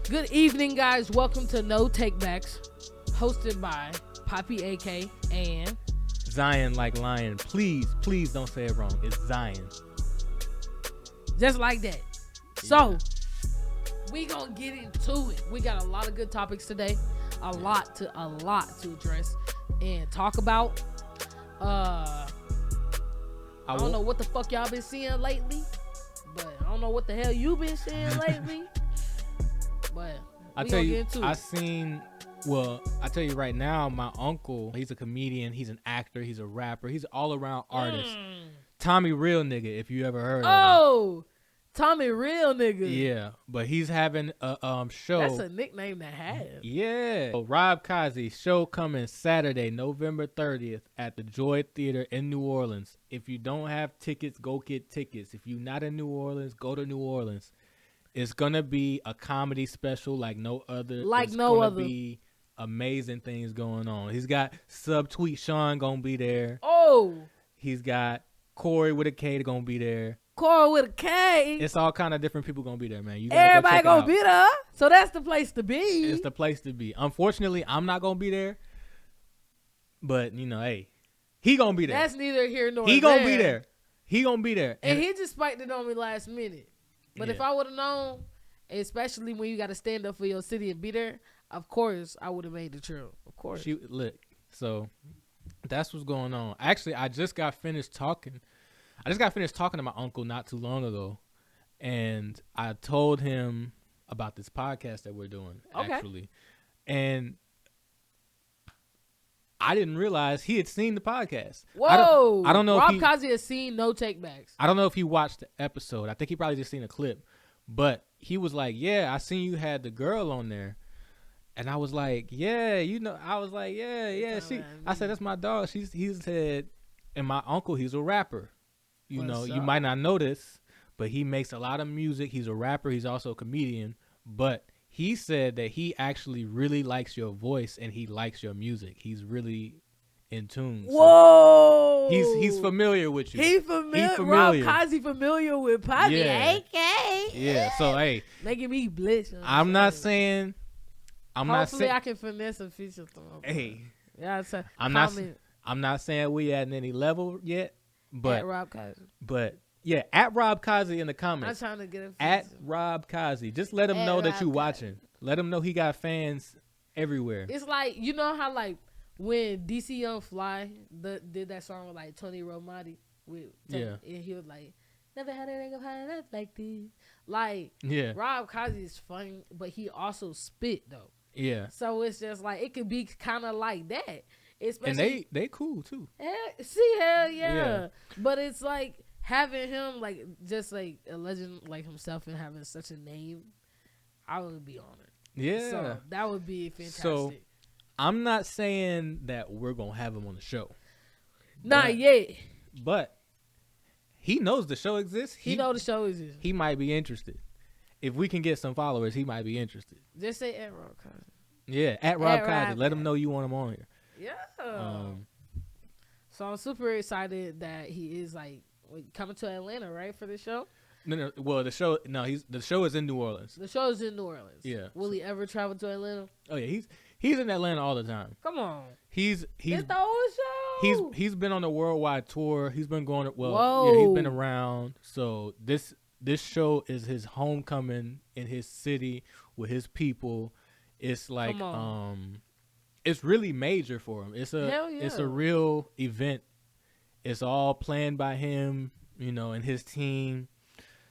Good evening, guys. Welcome to No Takebacks, hosted by Poppy AK and Zion like lion. Please don't say it wrong. It's Zion. just like that. So, we gonna get into it. We got a lot of good topics today. A lot to address and talk about. I don't know what the fuck y'all been seeing lately, but I don't know what the hell you been seeing lately. But I tell you, I tell you right now, my uncle, he's a comedian, he's an actor, he's a rapper, he's an all-around artist. Tommy Real Nigga, if you ever heard of him. Oh, Tommy Real Nigga. Yeah, but he's having a show. That's a nickname to have. Yeah. So Rob Kazi show coming Saturday, November 30th at the Joy Theater in New Orleans. If you don't have tickets, go get tickets. If you're not in New Orleans, go to New Orleans. It's gonna be a comedy special like no other. Like it's no gonna other. Be amazing things going on. He's got Subtweet Sean gonna be there. Oh. He's got Corey with a K gonna be there. Corey with a K. It's all kind of different people gonna be there, man. You Everybody gonna be there. So that's the place to be. It's the place to be. Unfortunately, I'm not gonna be there. But you know, hey, he gonna be there. That's neither here nor there. He gonna be there. He gonna be there. And he just spiked it on me last minute. But if I would have known, especially when you got to stand up for your city and be there, of course I would have made the trip. Of course. Look, so that's what's going on. Actually, I just got finished talking to my uncle not too long ago, and I told him about this podcast that we're doing. Okay. Actually, and I didn't realize he had seen the podcast. Whoa! I don't know. Rob Kazi has seen No Takebacks. I don't know if he watched the episode. I think he probably just seen a clip. But he was like, "Yeah, I seen you had the girl on there," and I was like, "Yeah, you know." I was like, "Yeah." I said, "That's my dog." He said, and my uncle, he's a rapper. You know, you might not know this, but he makes a lot of music. He's a rapper. He's also a comedian. But he said that he actually really likes your voice and he likes your music. He's really in tune. Whoa! So he's familiar with you. He familiar. Rob Kazi familiar with Poppy. Yeah. AK. Yeah. So hey, making me bliss. I'm not saying. Hopefully, I can finesse a feature. Hey. Yeah. I'm not saying we at any level yet. But at Rob Kazi. But yeah, at Rob Kazi in the comments. I'm trying to get a at Rob Kazi. Just let him know that you watching. Let him know he got fans everywhere. It's like, you know how like when DC Young Fly did that song with like Tony Romati with and he was like, never had a nigga high enough like this. Like Rob Kazi is funny, but he also spit though. Yeah. So it's just like it could be kind of like that. Especially, and they cool too. Hell yeah. But it's like having him like just like a legend like himself and having such a name, I would be honored. Yeah. So that would be fantastic. So I'm not saying that we're gonna have him on the show. Not yet. But he knows the show exists. He knows the show exists. He might be interested. If we can get some followers, he might be interested. Just say at Rob Kazi. Yeah, at Rob Kazi. Let him know you want him on here. Yeah. So I'm super excited that he is like coming to Atlanta, right, for the show? No. Well, the show is in New Orleans. The show is in New Orleans. Yeah. Will he ever travel to Atlanta? Oh yeah, he's in Atlanta all the time. Come on. He's it's the whole show. He's been on a worldwide tour. He's been going he's been around. So this show is his homecoming in his city with his people. It's like it's really major for him. It's a real event. It's all planned by him, you know, and his team.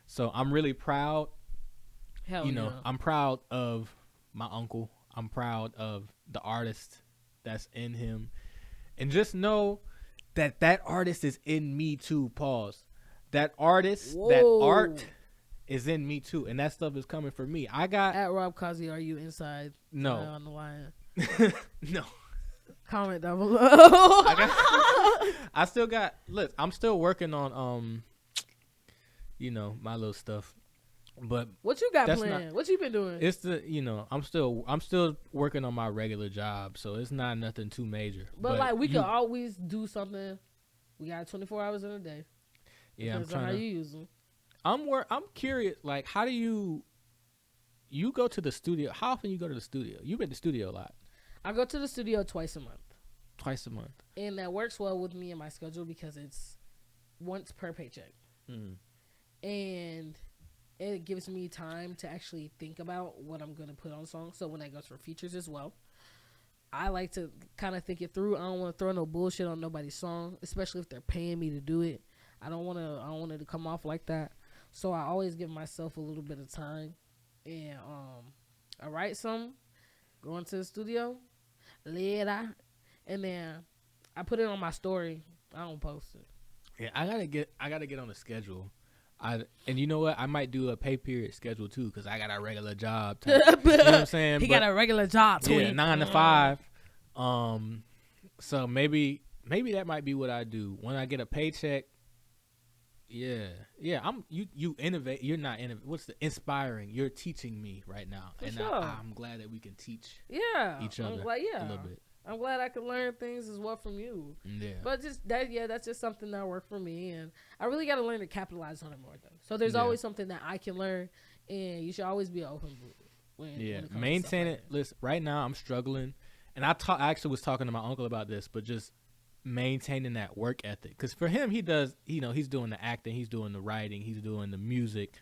So I'm really proud. I'm proud of my uncle. I'm proud of the artist that's in him. And just know that artist is in me too, pause. That artist, that art is in me too. And that stuff is coming from me. I got at Rob Kazi, are you inside? No. On the line. No. Comment down below. I still got look, I'm still working on my little stuff. But what you got planned? What you been doing? It's I'm still working on my regular job, so it's not nothing too major. But like we could always do something. We got 24 hours in a day. Yeah, depends on how you use them. I'm curious, like how do you you go to the studio. How often you go to the studio? You've been to the studio a lot. I go to the studio twice a month. Twice a month. And that works well with me and my schedule because it's once per paycheck. And it gives me time to actually think about what I'm going to put on songs. So when that goes for features as well, I like to kind of think it through. I don't want to throw no bullshit on nobody's song, especially if they're paying me to do it. I don't want it to come off like that. So I always give myself a little bit of time. And I write some, go into the studio, lay it out, and then I put it on my story. I don't post it. Yeah, I gotta get on the schedule. And you know what? I might do a pay period schedule too, because I got a regular job. You know what I'm saying? He got a regular job. Yeah, 9 to 5. So maybe that might be what I do when I get a paycheck. Yeah. You innovate. You're not innovate. What's the inspiring? You're teaching me right now, For and sure. I'm glad that we can teach. Each other. A little bit. I'm glad I can learn things as well from you. Yeah. But that's just something that worked for me, and I really got to learn to capitalize on it more though. So there's always something that I can learn, and you should always be open when it comes maintain to it. like Listen, right now I'm struggling, and I actually was talking to my uncle about this, but just maintaining that work ethic, because for him, he does, he's doing the acting, he's doing the writing, he's doing the music,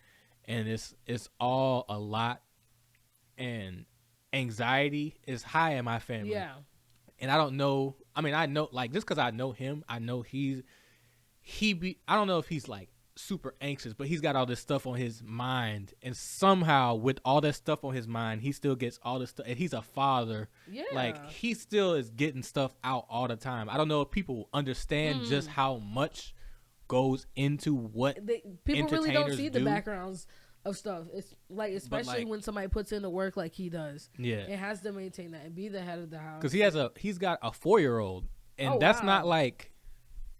and it's all a lot, and anxiety is high in my family. Yeah. And I don't know. I mean, I know, like, just because I know him, I know I don't know if he's like super anxious, but he's got all this stuff on his mind, and somehow with all that stuff on his mind, he still gets all this stuff. And he's a father. Yeah. Like, he still is getting stuff out all the time. I don't know if people understand just how much goes into what people really don't see do. the backgrounds of stuff. It's like, especially when somebody puts in the work like he does. Yeah, it has to maintain that and be the head of the house. Because he's got a 4-year-old, and that's not like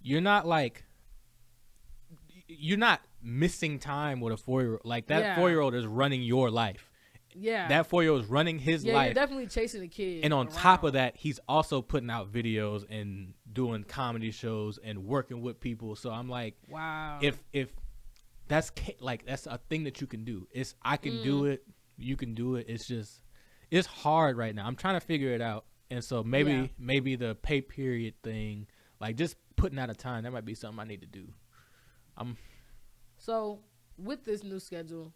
you're not missing time with a 4-year-old. Like, that 4-year-old is running your life. Yeah, that 4-year-old is running his life. You're definitely chasing a kid. And on top of that, he's also putting out videos and doing comedy shows and working with people. So I'm like, wow, if that's a thing that you can do. I can do it. You can do it. It's hard right now. I'm trying to figure it out. And so maybe the pay period thing, like just putting out a time, that might be something I need to do. So with this new schedule,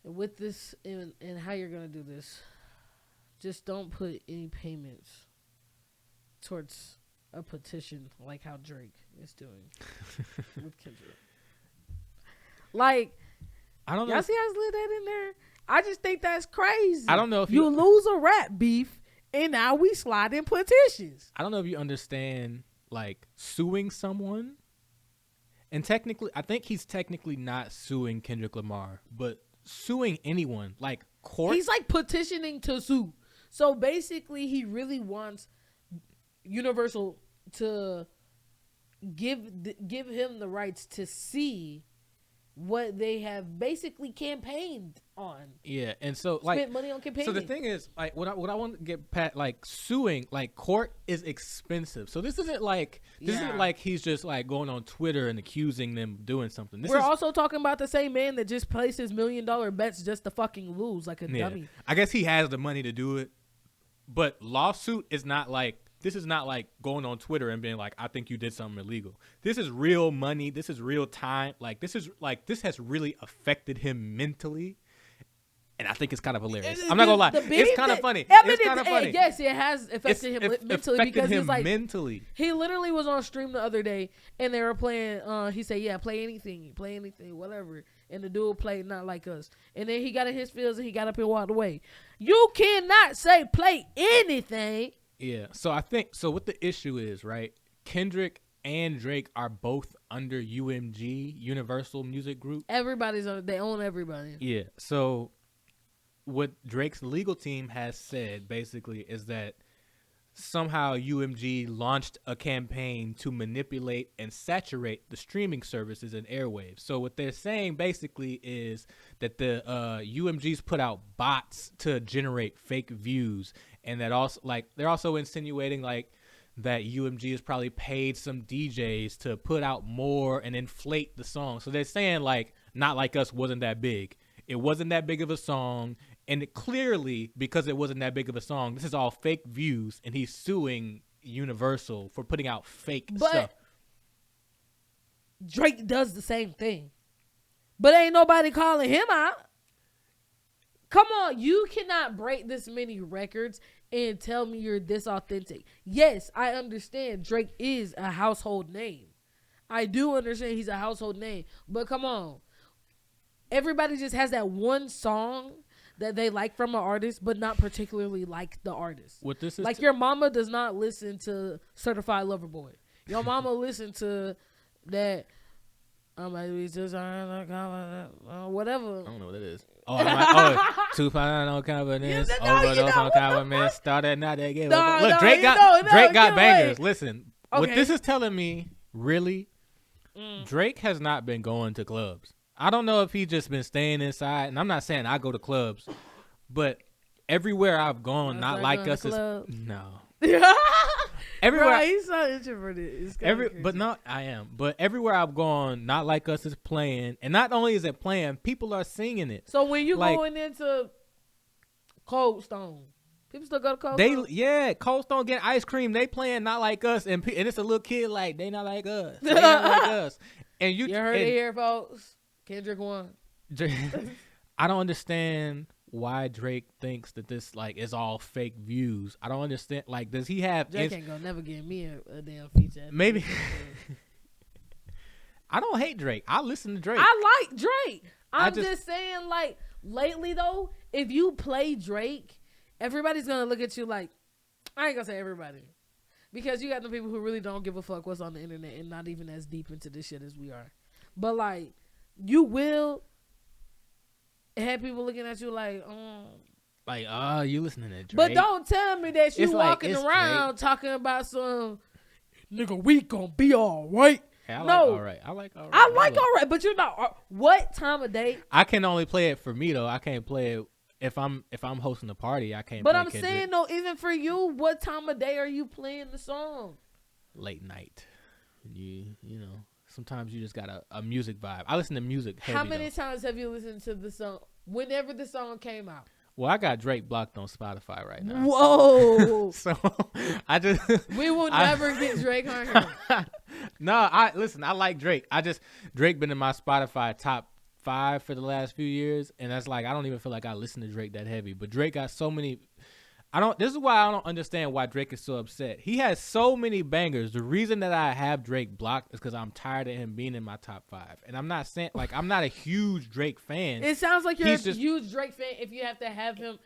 with this and how you're gonna do this, just don't put any payments towards a petition like how Drake is doing with Kendrick. Like, I don't know. Y'all see how I slid that in there? I just think that's crazy. I don't know if you lose a rap beef, and now we slide in petitions. I don't know if you understand, like, suing someone. And technically, I think he's technically not suing Kendrick Lamar, but suing anyone, like court. He's like petitioning to sue. So basically, he really wants Universal to give him the rights to see what they have basically campaigned on. Yeah, and so like spent money on campaigning. So the thing is, like, what I want to get pat, like, suing, like, court is expensive. So this isn't like he's just like going on Twitter and accusing them doing something. We're also talking about the same man that just places $1 million bets just to fucking lose like a dummy. I guess he has the money to do it, but lawsuit is not like. This is not like going on Twitter and being like, I think you did something illegal. This is real money. This is real time. Like, this has really affected him mentally. And I think it's kind of hilarious. I'm not going to lie. It's kind of funny. It's kind of funny. Yes, it has affected him mentally because he's like, mentally. He literally was on stream the other day and they were playing, he said, yeah, play anything, whatever. And the dude played Not Like Us. And then he got in his feels and he got up and walked away. You cannot say play anything. Yeah, so I think what the issue is, right? Kendrick and Drake are both under UMG, Universal Music Group. They own everybody. Yeah, so what Drake's legal team has said basically is that somehow UMG launched a campaign to manipulate and saturate the streaming services and airwaves. So what they're saying basically is that the UMG's put out bots to generate fake views. And that also, like, they're also insinuating, like, that UMG has probably paid some DJs to put out more and inflate the song. So they're saying, like, Not Like Us wasn't that big. It wasn't that big of a song. And clearly, because it wasn't that big of a song, this is all fake views. And he's suing Universal for putting out fake stuff. Drake does the same thing. But ain't nobody calling him out. Come on, you cannot break this many records and tell me you're this authentic. Yes, I understand Drake is a household name. I do understand he's a household name. But come on. Everybody just has that one song that they like from an artist, but not particularly like the artist. What this is like your mama does not listen to Certified Lover Boy. Your mama listen to that. Whatever. I don't know what it is. Oh, 2 5 no confidence. Overdose on compliments. Started not that game. Look, Drake got bangers. Listen, what this is telling me, really, Drake has not been going to clubs. I don't know if he's just been staying inside. And I'm not saying I go to clubs, but everywhere I've gone, not like us is no. Everywhere, right, he's so introverted. I am. But everywhere I've gone, Not Like Us is playing, and not only is it playing, people are singing it. So when you going into Cold Stone, people still go to Cold Stone? Yeah, Cold Stone getting ice cream. They playing Not Like Us, and it's a little kid like they not like us. They not like us. And you heard it here, folks. Kendrick won. I don't understand why Drake thinks that this like is all fake views. I don't understand. Like, does he have? Drake ain't gonna never give me a damn feature. Maybe. I don't hate Drake. I listen to Drake. I like Drake. I'm just saying, like, lately though, if you play Drake, everybody's gonna look at you like, I ain't gonna say everybody, because you got the people who really don't give a fuck what's on the internet and not even as deep into this shit as we are. But like, you will have people looking at you like, you listening to Drake? But don't tell me that you walking around Drake talking about some nigga. We gonna be all right. Hey, I like all right, but you're not. What time of day? I can only play it for me though. I can't play it if I'm hosting a party. I can't. But I'm saying though, even for you, what time of day are you playing the song? Late night. You know. Sometimes you just got a music vibe. I listen to music heavy. How many times have you listened to the song whenever the song came out? Well, I got Drake blocked on Spotify right now. Whoa. So I just we will never get Drake on here. No, I like Drake. Drake been in my Spotify top 5 for the last few years, and that's like I don't even feel like I listen to Drake that heavy. But Drake got so many. This is why I don't understand why Drake is so upset. He has so many bangers. The reason that I have Drake blocked is because I'm tired of him being in my top 5. And I'm not saying I'm not a huge Drake fan. It sounds like you're a huge Drake fan if you have to have him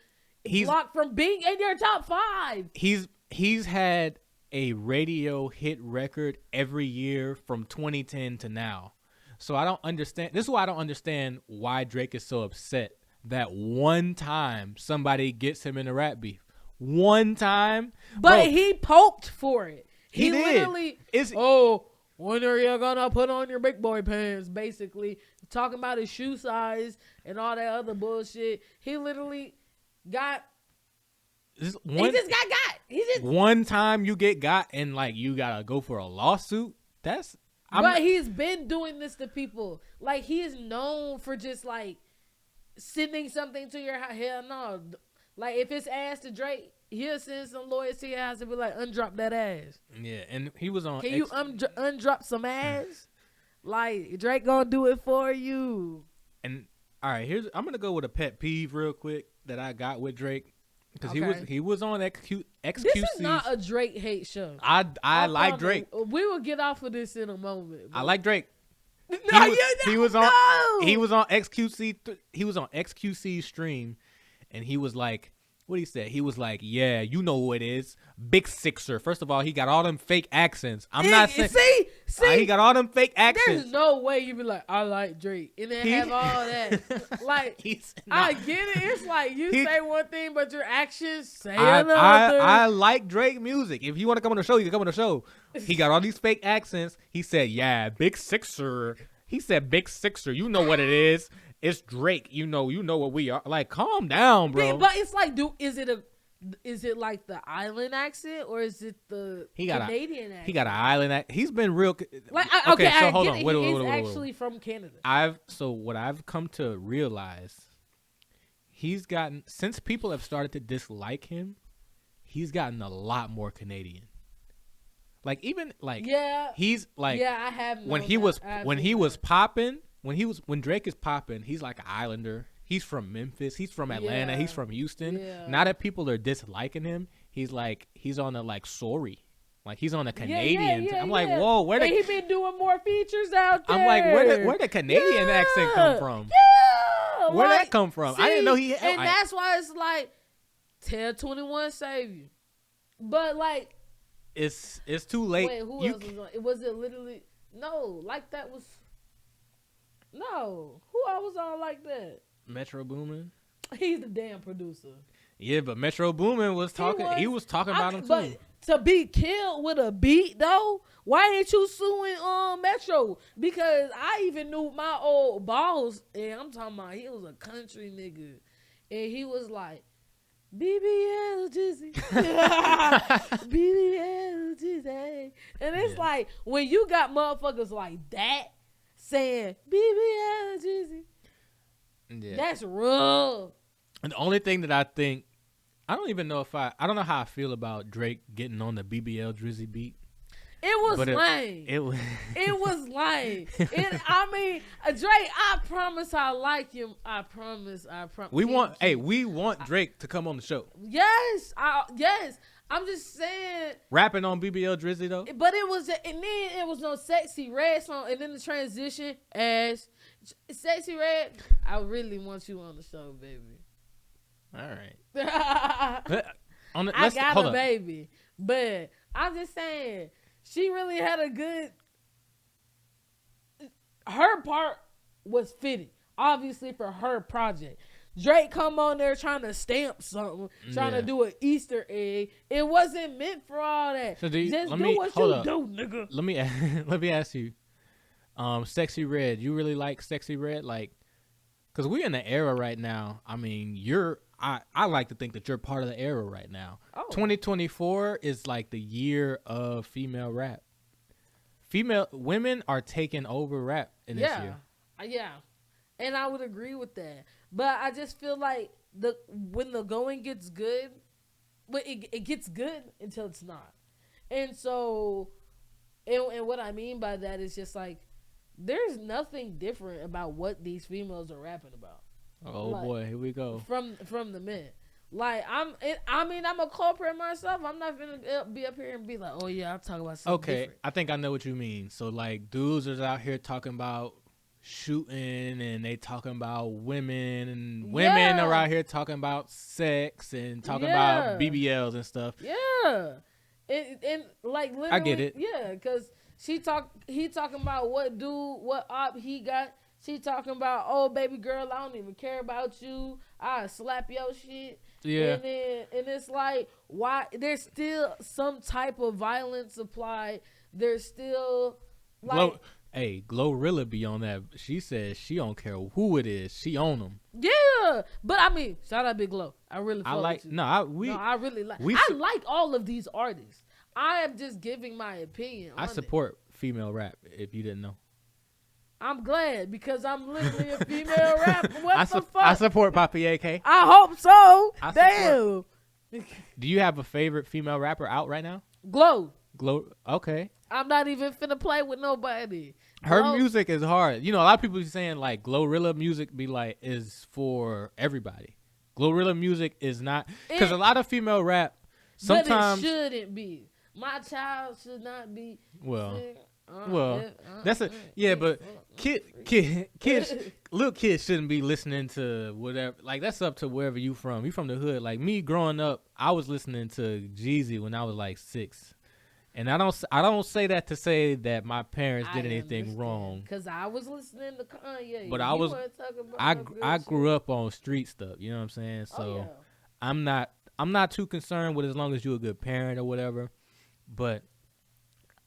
blocked from being in your top 5. He's had a radio hit record every year from 2010 to now. So I don't understand. This is why I don't understand why Drake is so upset that one time somebody gets him in a rap beef. One time. But he poked for it. He did. Literally, when are you gonna put on your big boy pants? Basically, talking about his shoe size and all that other bullshit. He literally got. He just got. One time you get got and like you gotta go for a lawsuit. But he's been doing this to people. Like, he is known for just like sending something to your house. Hell no. Like, if it's ass to Drake, he'll send some lawyers to your house and be like, undrop that ass. Yeah, and he was on. Can you undrop some ass? Like, Drake gonna do it for you. And all right, I'm gonna go with a pet peeve real quick that I got with Drake because he was on XQC. This is not a Drake hate show. I like Drake. We will get off of this in a moment. I like Drake. No, he was on XQC. He was on XQC's stream. And he was like, what he said? He was like, yeah, you know who it is. Big Sixer. First of all, he got all them fake accents. I'm not saying. See? He got all them fake accents. There's no way you be like, I like Drake. And then have all that. Like, I get it. It's like you say one thing, but your actions say another. I like Drake music. If you want to come on the show, you can come on the show. He got all these fake accents. He said, yeah, Big Sixer. He said, Big Sixer. You know what it is. It's Drake, you know what we are. Like, calm down, bro. But it's like, is it like the island accent or is it the Canadian accent? He got an island accent. He's been real. Like, so hold on. He's actually from Canada. What I've come to realize he's gotten, since people have started to dislike him, he's gotten a lot more Canadian. Like even like he's like I have when he was popping, when Drake is popping, he's like an islander. He's from Memphis. He's from Atlanta. He's from Houston. Yeah. Now that people are disliking him, he's on a like sorry. Like he's on a Canadian. I'm like, whoa, where he been doing more features out there. I'm like, where the Canadian accent come from? Yeah, where that come from? See, I didn't know he had. And that's why it's like, tell 21 save you, but like, it's too late. Wait, who else was on? It was it literally no like that was no who I was on like that. Metro Boomin. He's the damn producer. Yeah, but Metro Boomin was talking. He was talking about him too. But to be killed with a beat though, why ain't you suing Metro? Because I even knew my old boss, and I'm talking about he was a country nigga, and he was like, BBL Jizzy, BBL Jizzy, and it's like when you got motherfuckers like that saying BBL Jizzy, that's rough. And the only thing that I think, I don't even know I don't know how I feel about Drake getting on the BBL Drizzy beat. It was lame. It was lame. I mean, Drake, I promise I like him. I promise. We want Drake to come on the show. Yes. Yes. I'm just saying. Rapping on BBL Drizzy though. But it was, and then it was no Sexy Red song, and then the transition as Sexy Red. I really want you on the show, baby. All right. I got a baby, but I'm just saying she really had a good. Her part was fitting, obviously for her project. Drake come on there trying to stamp something, trying to do an Easter egg. It wasn't meant for all that. So do what you do, nigga. Let me ask you, Sexy Red. You really like Sexy Red, like, because we're in the era right now. I mean, I like to think that you're part of the era right now. 2024 is like the year of female rap. Women are taking over rap in this year. Yeah, and I would agree with that. But I just feel like when the going gets good, but it gets good until it's not. And so, and what I mean by that is just like, there's nothing different about what these females are rapping about. Oh, like, boy, here we go. From the men. Like, I'm a culprit myself. I'm not gonna be up here and be like, oh yeah, I'll talk about something different. I think I know what you mean. So like, dudes are out here talking about shooting, and they talking about women, and women are out here talking about sex and talking about BBLs and stuff. Yeah, and like literally, I get it. Yeah, because he talking about what op he got. She talking about, oh, baby girl, I don't even care about you. I slap your shit. Yeah. And it's like, why? There's still some type of violence applied. There's still like. Glorilla be on that. She says she don't care who it is. She own them. Yeah. But I mean, shout out Big Glow. I really like. I really like. I like all of these artists. I am just giving my opinion. I support female rap, if you didn't know. I'm glad, because I'm literally a female rapper. What the fuck? I support Papi AK. I hope so. Damn. Do you have a favorite female rapper out right now? Glow. Okay. I'm not even finna play with nobody. Her music is hard. You know, a lot of people be saying like Glorilla music is for everybody. Glorilla music is not, because a lot of female rap sometimes. But it shouldn't be. My child should not be. That's but kids, little kids shouldn't be listening to whatever. Like, that's up to wherever you from. You from the hood. Like me growing up, I was listening to Jeezy when I was like 6, and I don't say that to say that my parents did anything wrong. Because I was listening to Kanye. But I grew up on street stuff. You know what I'm saying? So I'm not too concerned with, as long as you're a good parent or whatever. But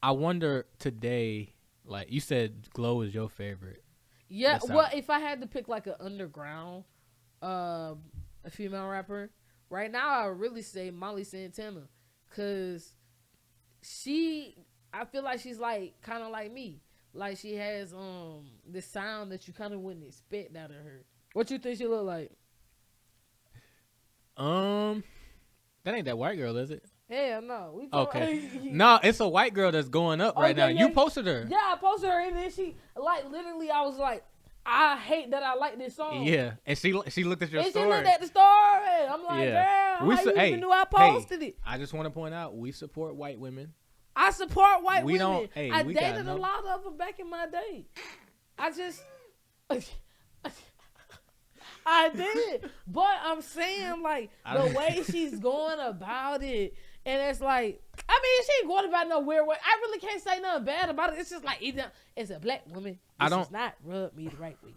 I wonder today, like you said, Glow is your favorite. Yeah, well, if I had to pick like an underground a female rapper, right now I would really say Molly Santana, because I feel like she's like kind of like me. Like, she has this sound that you kind of wouldn't expect out of her. What you think she look like? That ain't that white girl, is it? Hell no. Okay. No, it's a white girl that's going up right now. You posted her. Yeah, I posted her, and then she like literally. I was like, I hate that I like this song. Yeah, and she looked at your story. She looked at the story. I'm like, girl, how you even knew I posted it? I just want to point out, we support white women. I support white women. I dated a lot of them back in my day. I did, but I'm saying like the way she's going about it, and it's like, I mean, she ain't going about no weird way. I really can't say nothing bad about it. It's just like it's a black woman. This does not rub me the right way.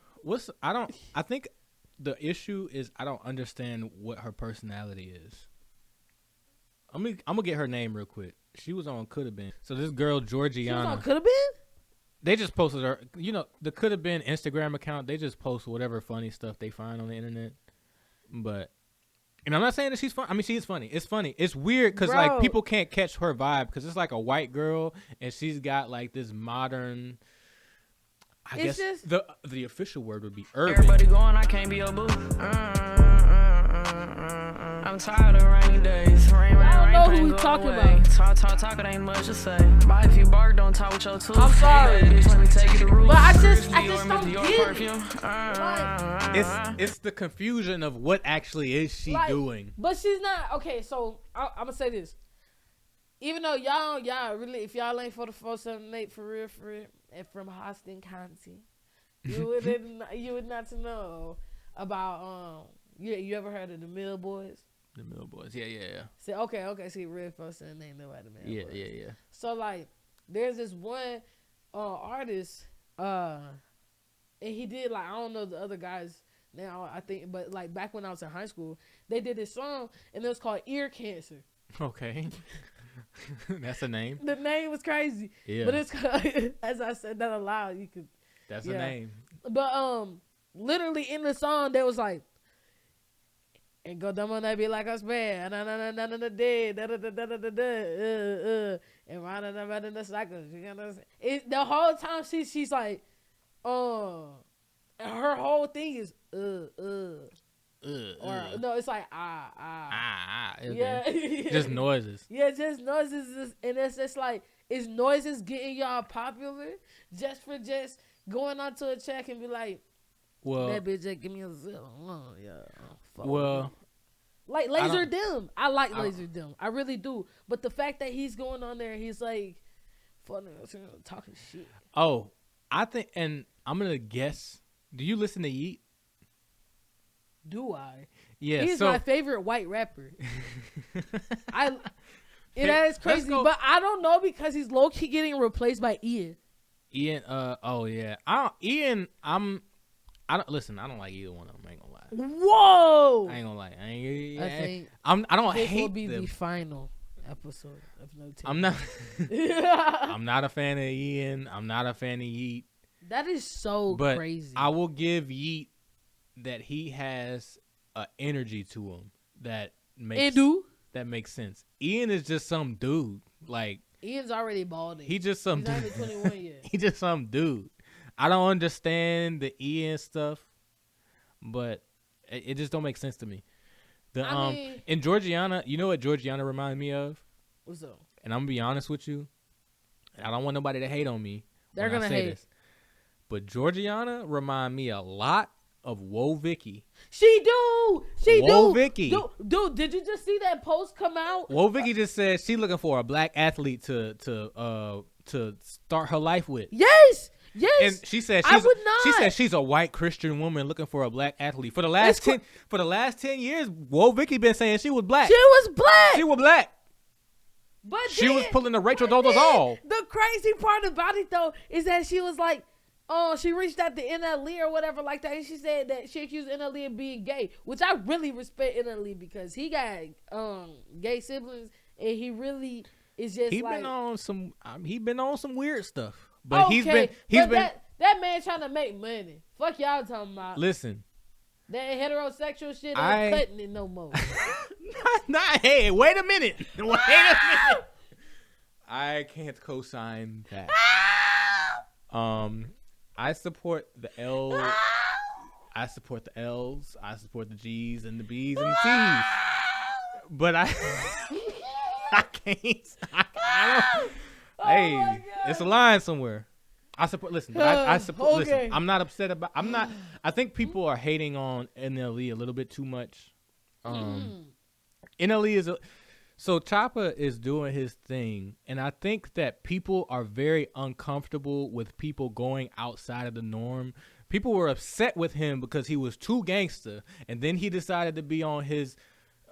I think the issue is I don't understand what her personality is. I'm gonna get her name real quick. She was on Coulda Been. So this girl Georgiana. She was on Coulda Been? They just posted her. You know, the Coulda Been Instagram account. They just post whatever funny stuff they find on the internet. But, and I'm not saying that she's funny. I mean, she is funny. It's funny. It's weird because like people can't catch her vibe because it's like a white girl and she's got like this modern. I guess the official word would be urban. Everybody going, I can't be your boo. I'm tired of rainy days. Rain, who we talking about. Talk, it ain't much to say. But if you bark, don't talk with your tooth. I'm sorry. Bitch, let me take you to roof. But I just don't get it. It's the confusion of what actually is she doing. But she's not. Okay, so I'm going to say this. Even though y'all really, if y'all ain't for the 478 for real, and from Austin County, you would not to know about, you ever heard of the Mill Boys? The Mill Boys, yeah. See, okay. See, real person ain't nobody the Mill Boys. Yeah. So like, there's this one artist, and he did like, I don't know the other guys now, I think, but like back when I was in high school, they did this song and it was called Ear Cancer. Okay. That's a name. The name was crazy. Yeah. But it's as I said that aloud, you could. That's a name. But literally in the song, there was like. And go dumb on that be like us bad. And round in the cycle. The whole time she's like, her whole thing is or no, it's like Okay. Yeah. Just noises. Yeah, just noises, and it's just like, is noises getting y'all popular just for just going onto a check and be like, well, that bitch just give me a zero. Well, like Laser Dim. I like Laser Dim. I really do. But the fact that he's going on there, he's like, talking shit. Oh, I think, and I'm going to guess, do you listen to Yeet? Do I? Yeah. He's my favorite white rapper. That is crazy, but I don't know because he's low-key getting replaced by Ian. Oh yeah. I don't like either one of them. I ain't gonna lie. Whoa! I ain't gonna lie. I don't hate them. This will be the final episode of No Tape. I'm not. I'm not a fan of Ian. I'm not a fan of Yeet. That is so crazy. I will give Yeet that he has an energy to him that makes sense. Ian is just some dude. Like, Ian's already balding. He's just some dude. He's not even 21 yet. He's just some dude. I don't understand the Ian stuff, but it just don't make sense to me. And Georgiana, you know what Georgiana reminded me of? What's up? And I'm gonna be honest with you. I don't want nobody to hate on me. They're gonna hate this. But Georgiana remind me a lot of Whoa Vicky. She do. Whoa Vicky. Dude, did you just see that post come out? Whoa Vicky just said she looking for a black athlete to start her life with. Yes. And she said she's a white Christian woman looking for a black athlete. For the last 10 years, Whoa Vicky been saying she was black. She was black. But she was pulling the Rachel Dolezal. The crazy part about it though is that she was like, she reached out to NLE or whatever like that, and she said that she accused NLE of being gay, which I really respect NLE because he got gay siblings, and he really is just he been on some weird stuff. But that man trying to make money. Fuck y'all talking about. Listen, that heterosexual shit ain't cutting it no more. Hey, wait a minute. I can't co-sign that. I support the L. I support the L's. I support the G's and the B's and the T's. but I can't. Hey, it's a line somewhere. I support. Listen, I support. Okay. Listen, I'm not upset about. I'm not. I think people are hating on NLE a little bit too much. NLE is so Choppa is doing his thing, and I think that people are very uncomfortable with people going outside of the norm. People were upset with him because he was too gangster, and then he decided to be on his.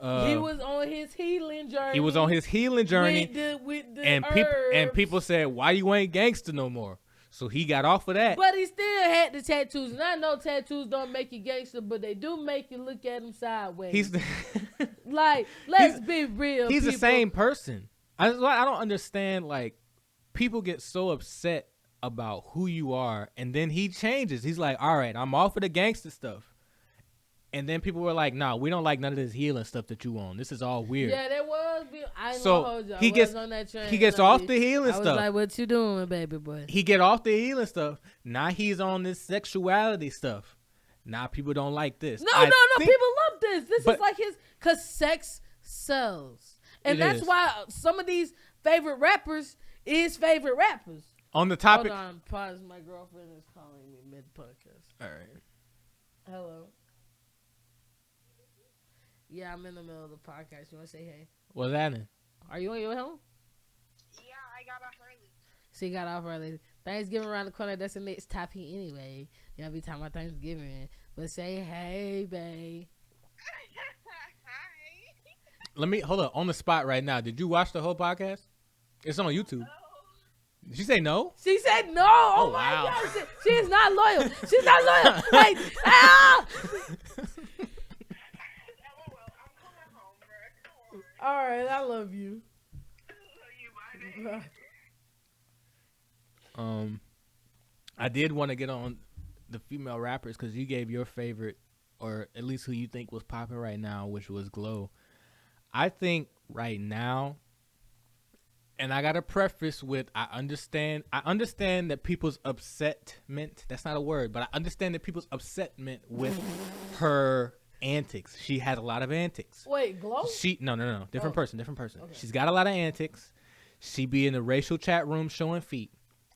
He was on his healing journey. He was on his healing journey, with the and people said, "Why you ain't gangster no more?" So he got off of that. But he still had the tattoos, and I know tattoos don't make you gangster, but they do make you look at him sideways. He's like, let's be real. He's people. the same person. I don't understand. Like, people get so upset about who you are, and then he changes. He's like, "All right, I'm off of the gangster stuff." And then people were like, "Nah, we don't like none of this healing stuff that you on. This is all weird." Yeah, that was. He gets on that train. He gets off the healing stuff. I was like, "What you doing, baby boy?" He get off the healing stuff. Now he's on this sexuality stuff. Now people don't like this. No. People love this. This is like cause sex sells, and that's why some of these favorite rappers is favorite rappers. On the topic. Hold on, pause. My girlfriend is calling me mid podcast. All right. Hello. Yeah, I'm in the middle of the podcast. You want to say hey? What's happening? Are you on your way home? Yeah, I got off early. She got off early. Thanksgiving around the corner. That's the next topic anyway. Y'all be talking about Thanksgiving. But say hey, babe. Hi. Let me, hold up, on the spot right now. Did you watch the whole podcast? It's on YouTube. No. Did she say no? She said no. Oh my wow. God. She is not loyal. She's not loyal. Wait. Ah! All right, I love you. I did want to get on the female rappers because you gave your favorite, or at least who you think was popping right now, which was Glow. I think right now, and I gotta preface with I understand that people's upsetment. That's not a word, but I understand that people's upsetment with her antics. She has a lot of antics. Wait, Glow? No. Different person. Okay. She's got a lot of antics. She be in the racial chat room showing feet.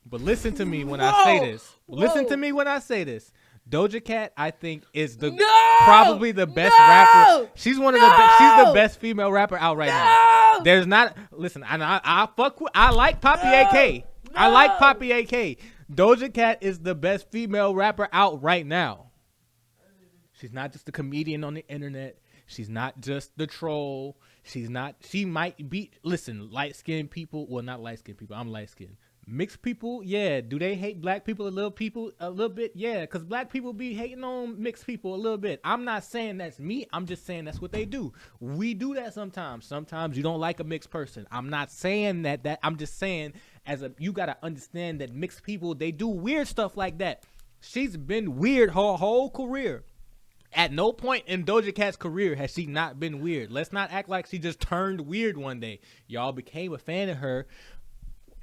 But listen to me when I say this. Listen to me when I say this. Doja Cat, I think, is probably the best rapper. She's she's the best female rapper out right now. There's not, listen, I like Poppy AK. I like Poppy AK. Doja Cat is the best female rapper out right now. She's not just a comedian on the internet. She's not just the troll. She might be, listen, light-skinned people, well, not light-skinned people, I'm light-skinned. Mixed people, yeah. Do they hate black people a little bit? Yeah, because black people be hating on mixed people a little bit. I'm not saying that's me. I'm just saying that's what they do. We do that sometimes. Sometimes you don't like a mixed person. I'm not saying that I'm just saying you got to understand that mixed people, they do weird stuff like that. She's been weird her whole career. At no point in Doja Cat's career has she not been weird. Let's not act like she just turned weird one day. Y'all became a fan of her.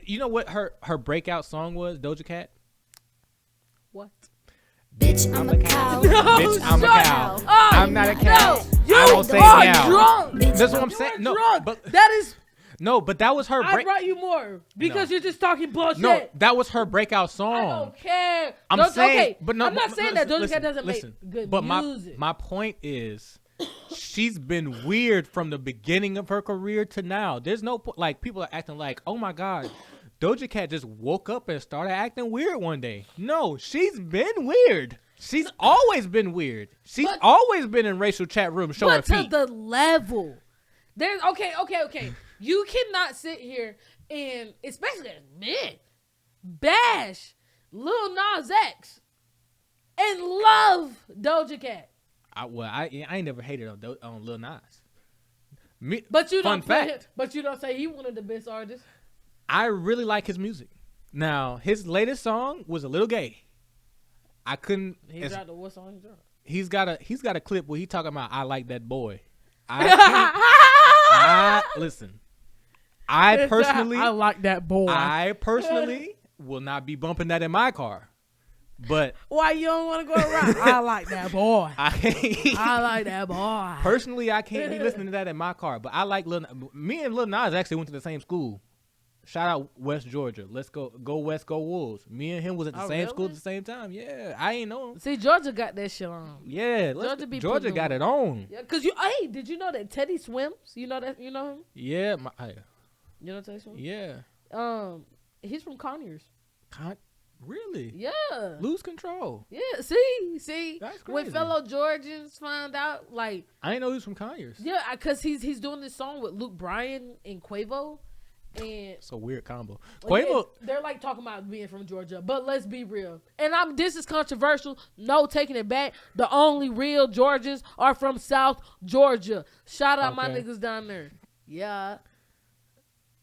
You know what her breakout song was, Doja Cat? What? Bitch, I'm a cow. No, bitch, I'm a cow. Oh, I'm not a cow. No, I don't say now. Drunk. That's what I'm saying. No, but that is. No, but that was her. I brought you more because you're just talking bullshit. No, that was her breakout song. I don't care. I'm saying, okay, but no, I'm not saying that Doja Cat doesn't make good but music. My point is, she's been weird from the beginning of her career to now. There's no like people are acting like, oh my God, Doja Cat just woke up and started acting weird one day. No, she's been weird. She's always been weird. She's always been in racial chat rooms showing feet. But to the level, there's okay. You cannot sit here and, especially as men, bash Lil Nas X and love Doja Cat. I ain't never hated on Lil Nas. But you don't say he one of the best artists. I really like his music. Now, his latest song was a little gay. I couldn't. What song he dropped? He's got a clip where he talking about I like that boy. Listen. I personally like that boy. I personally will not be bumping that in my car. But why you don't want to go around? I like that boy. I like that boy. Personally, I can't be listening to that in my car. But I like me and Lil Nas actually went to the same school. Shout out West Georgia. Let's go West, go Wolves. Me and him was at the same school at the same time. Yeah, I ain't know him. See, Georgia got that shit on. Yeah, Georgia got it on. Yeah, cause did you know that Teddy swims? You know that? You know him? Yeah, you know Teddy swims? Yeah. He's from Conyers. Really? Yeah. Lose control. Yeah. See. That's crazy. When fellow Georgians find out, like, I didn't know he was from Conyers. Yeah, cause he's doing this song with Luke Bryan and Quavo. And it's a weird combo. Quavo, they're like talking about being from Georgia, but let's be real. And this is controversial. No, taking it back. The only real Georgians are from South Georgia. Shout out my niggas down there. Yeah.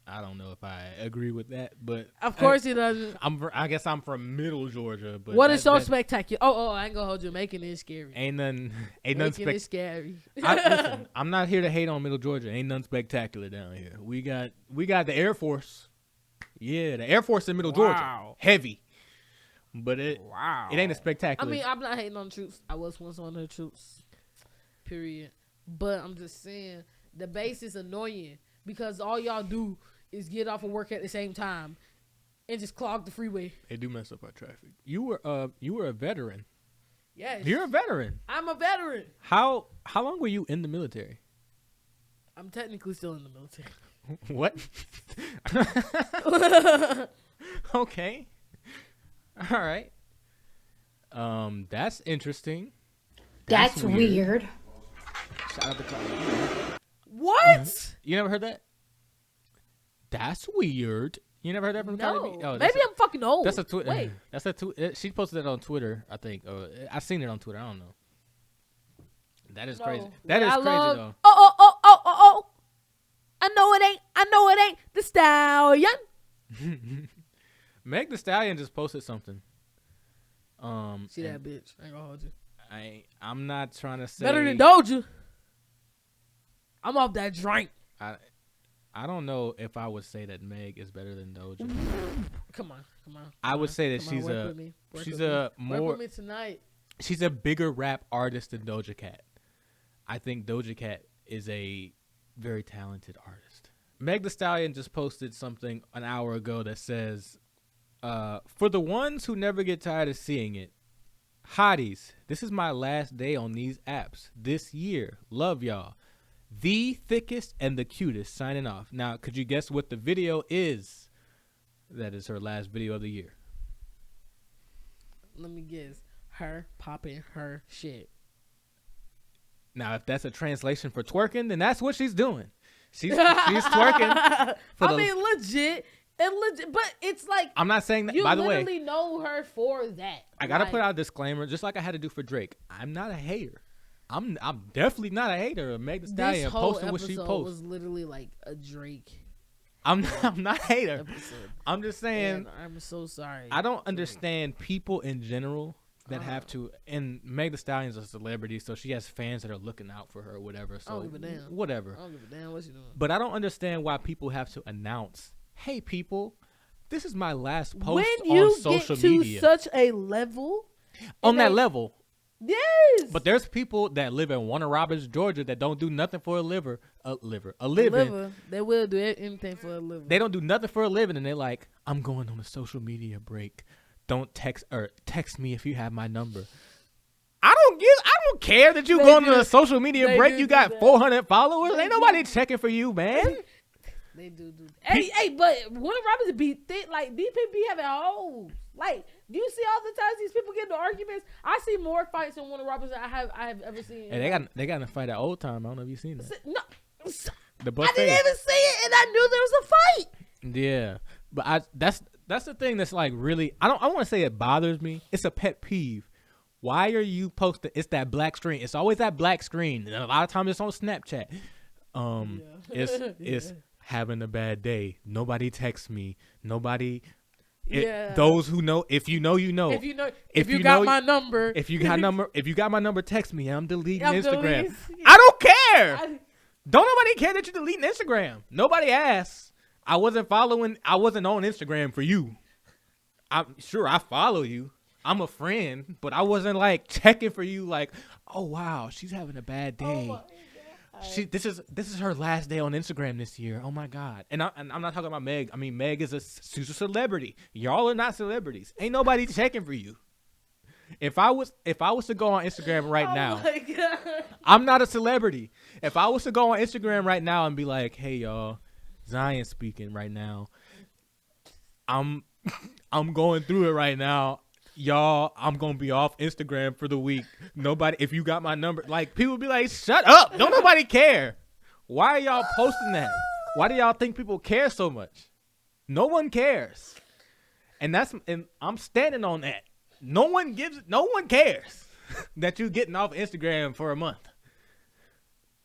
I don't know if I agree with that, but of course he doesn't. I guess I'm from Middle Georgia, but what is so spectacular? Oh, I ain't gonna hold you. Making it scary. Ain't nothing scary. Listen, I'm not here to hate on Middle Georgia. Ain't nothing spectacular down here. We got the Air Force. Yeah, the Air Force in Middle Georgia, heavy, but it ain't a spectacular. I mean, I'm not hating on troops. I was once one of the troops. Period. But I'm just saying the base is annoying because all y'all do is get off of work at the same time and just clog the freeway. They do mess up our traffic. You were a veteran. Yes. You're a veteran. I'm a veteran. How long were you in the military? I'm technically still in the military. What? Okay. All right. That's interesting. That's weird. Shout out to Carly. What? You never heard that? That's weird. You never heard that from Cardi B? Oh, maybe I'm fucking old. That's a Twitter. Wait. That's a tweet. She posted that on Twitter, I think. I seen it on Twitter. I don't know. That is crazy. That is crazy though. Oh. I know it ain't the stallion. Meg Thee Stallion just posted something. See that bitch? I ain't gonna hold you. I'm not trying to say better than Doja. I'm off that drink. I don't know if I would say that Meg is better than Doja. Come on. I would say that she's a more. Work with me tonight. She's a bigger rap artist than Doja Cat. I think Doja Cat is a very talented artist. Meg Thee Stallion just posted something an hour ago that says, for the ones who never get tired of seeing it, hotties, this is my last day on these apps this year. Love y'all. The thickest and the cutest signing off. Now, could you guess what the video is? That is her last video of the year. Let me guess. Her popping her shit. Now, if that's a translation for twerking, then that's what she's doing. She's twerking. Legit. But it's like I'm not saying that. You by the way, literally know her for that. I gotta put out a disclaimer, just like I had to do for Drake. I'm not a hater. I'm definitely not a hater of Meg Thee Stallion posting what she posts. This whole episode was literally like a Drake. I'm not a hater. Episode. I'm just saying. Man, I'm so sorry. I don't understand people in general that have to. And Meg Thee Stallion's a celebrity, so she has fans that are looking out for her or whatever. So I don't give a damn. Whatever. I don't give a damn what she doing. But I don't understand why people have to announce, "Hey, people, this is my last post on social media." When you get to such a level, on that level. Yes. But there's people that live in Warner Robins, Georgia, that don't do nothing for a living. They will do anything for a living. They don't do nothing for a living, and they're like, "I'm going on a social media break. Don't text me if you have my number." I don't care that you going on a social media break. You got 400 followers. Ain't nobody checking for you, man. They do. Hey, but Warner Robins be thick. Like, these people be having hoes. Like, do you see all the times these people get into arguments? I see more fights in Warner Robins than I have ever seen. And they got in a fight at Old Time. I don't know if you've seen that. No, the buffet. I didn't even see it, and I knew there was a fight. Yeah, but that's the thing that's like really. I want to say it bothers me. It's a pet peeve. Why are you posting? It's that black screen. It's always that black screen. And a lot of times it's on Snapchat. It's having a bad day. Nobody texts me. Nobody. Those who know, if you know, you know. If you got my number. If you got my number, text me. I'm deleting Instagram. I don't care. Don't nobody care that you're deleting Instagram. Nobody asks. I wasn't on Instagram for you. I'm sure I follow you. I'm a friend, but I wasn't like checking for you. Like, oh wow, she's having a bad Oh day. my God. This is her last day on Instagram this year. Oh my God. And I'm not talking about Meg. I mean, Meg is she's a celebrity. Y'all are not celebrities. Ain't nobody checking for you. If I was to go on Instagram right now, my God. I'm not a celebrity. If I was to go on Instagram right now and be like, hey y'all, Zion speaking right now. I'm going through it right now. Y'all, I'm gonna be off Instagram for the week. Nobody, if you got my number, like people be like, shut up. Don't nobody care. Why are y'all posting that? Why do y'all think people care so much? No one cares. And I'm standing on that. No one cares that you getting off Instagram for a month.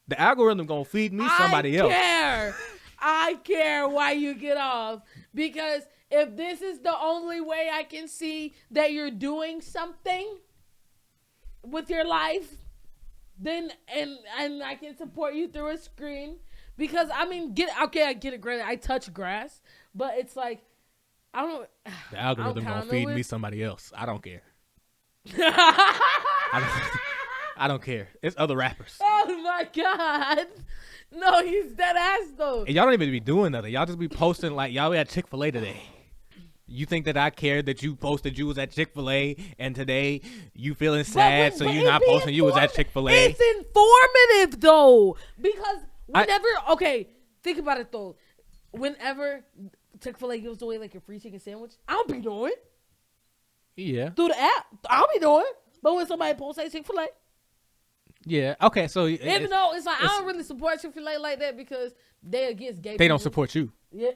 The algorithm gonna feed me somebody else. I care why you get off, because if this is the only way I can see that you're doing something with your life, then and I can support you through a screen. Because I mean, I get it, granted, I touch grass, but it's like I don't. The algorithm gonna feed me somebody else. I don't care. I don't care. It's other rappers. Oh my God. No, he's dead ass though. And y'all don't even be doing nothing. Y'all just be posting like y'all at Chick-fil-A today. You think that I care that you posted you was at Chick-fil-A and today you feeling sad, so you're not posting you was at Chick-fil-A? It's informative though, because whenever think about it though. Whenever Chick-fil-A gives away like a free chicken sandwich, I'll be doing it. Yeah. Through the app, I'll be doing it. But when somebody posts at Chick-fil-A, yeah. Okay. So even though it's like I don't really support Chick-fil-A like that because they're against gay people. They don't support you. Yeah.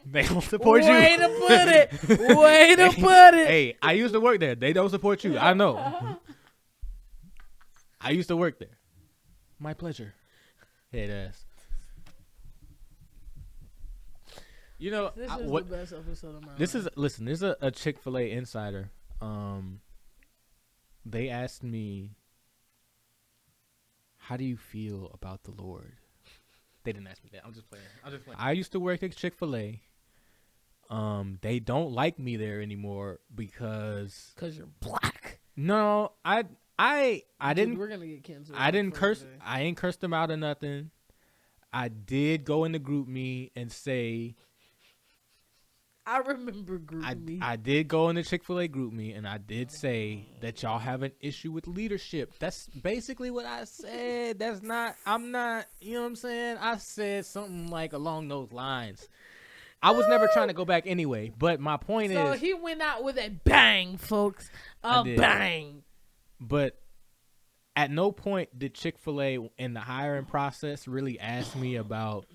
They don't support you. Way to put it. Way to put it. Hey, I used to work there. They don't support you. I know. I used to work there. My pleasure. Head ass. You know, This is the best episode of my life. this is a Chick-fil-A insider. They asked me, how do you feel about the Lord? They didn't ask me that. I'm just playing. I used to work at Chick-fil-A. They don't like me there anymore because you're black. No, I didn't. We're gonna get canceled. I didn't curse. I ain't cursed them out or nothing. I did go in the group me and say. I remember group me. I did go in the Chick-fil-A group me and I did say that y'all have an issue with leadership. That's basically what I said. I'm not, you know what I'm saying? I said something like along those lines. I was never trying to go back anyway, but my point is. So he went out with a bang, folks. A bang. But at no point did Chick-fil-A in the hiring process really ask me about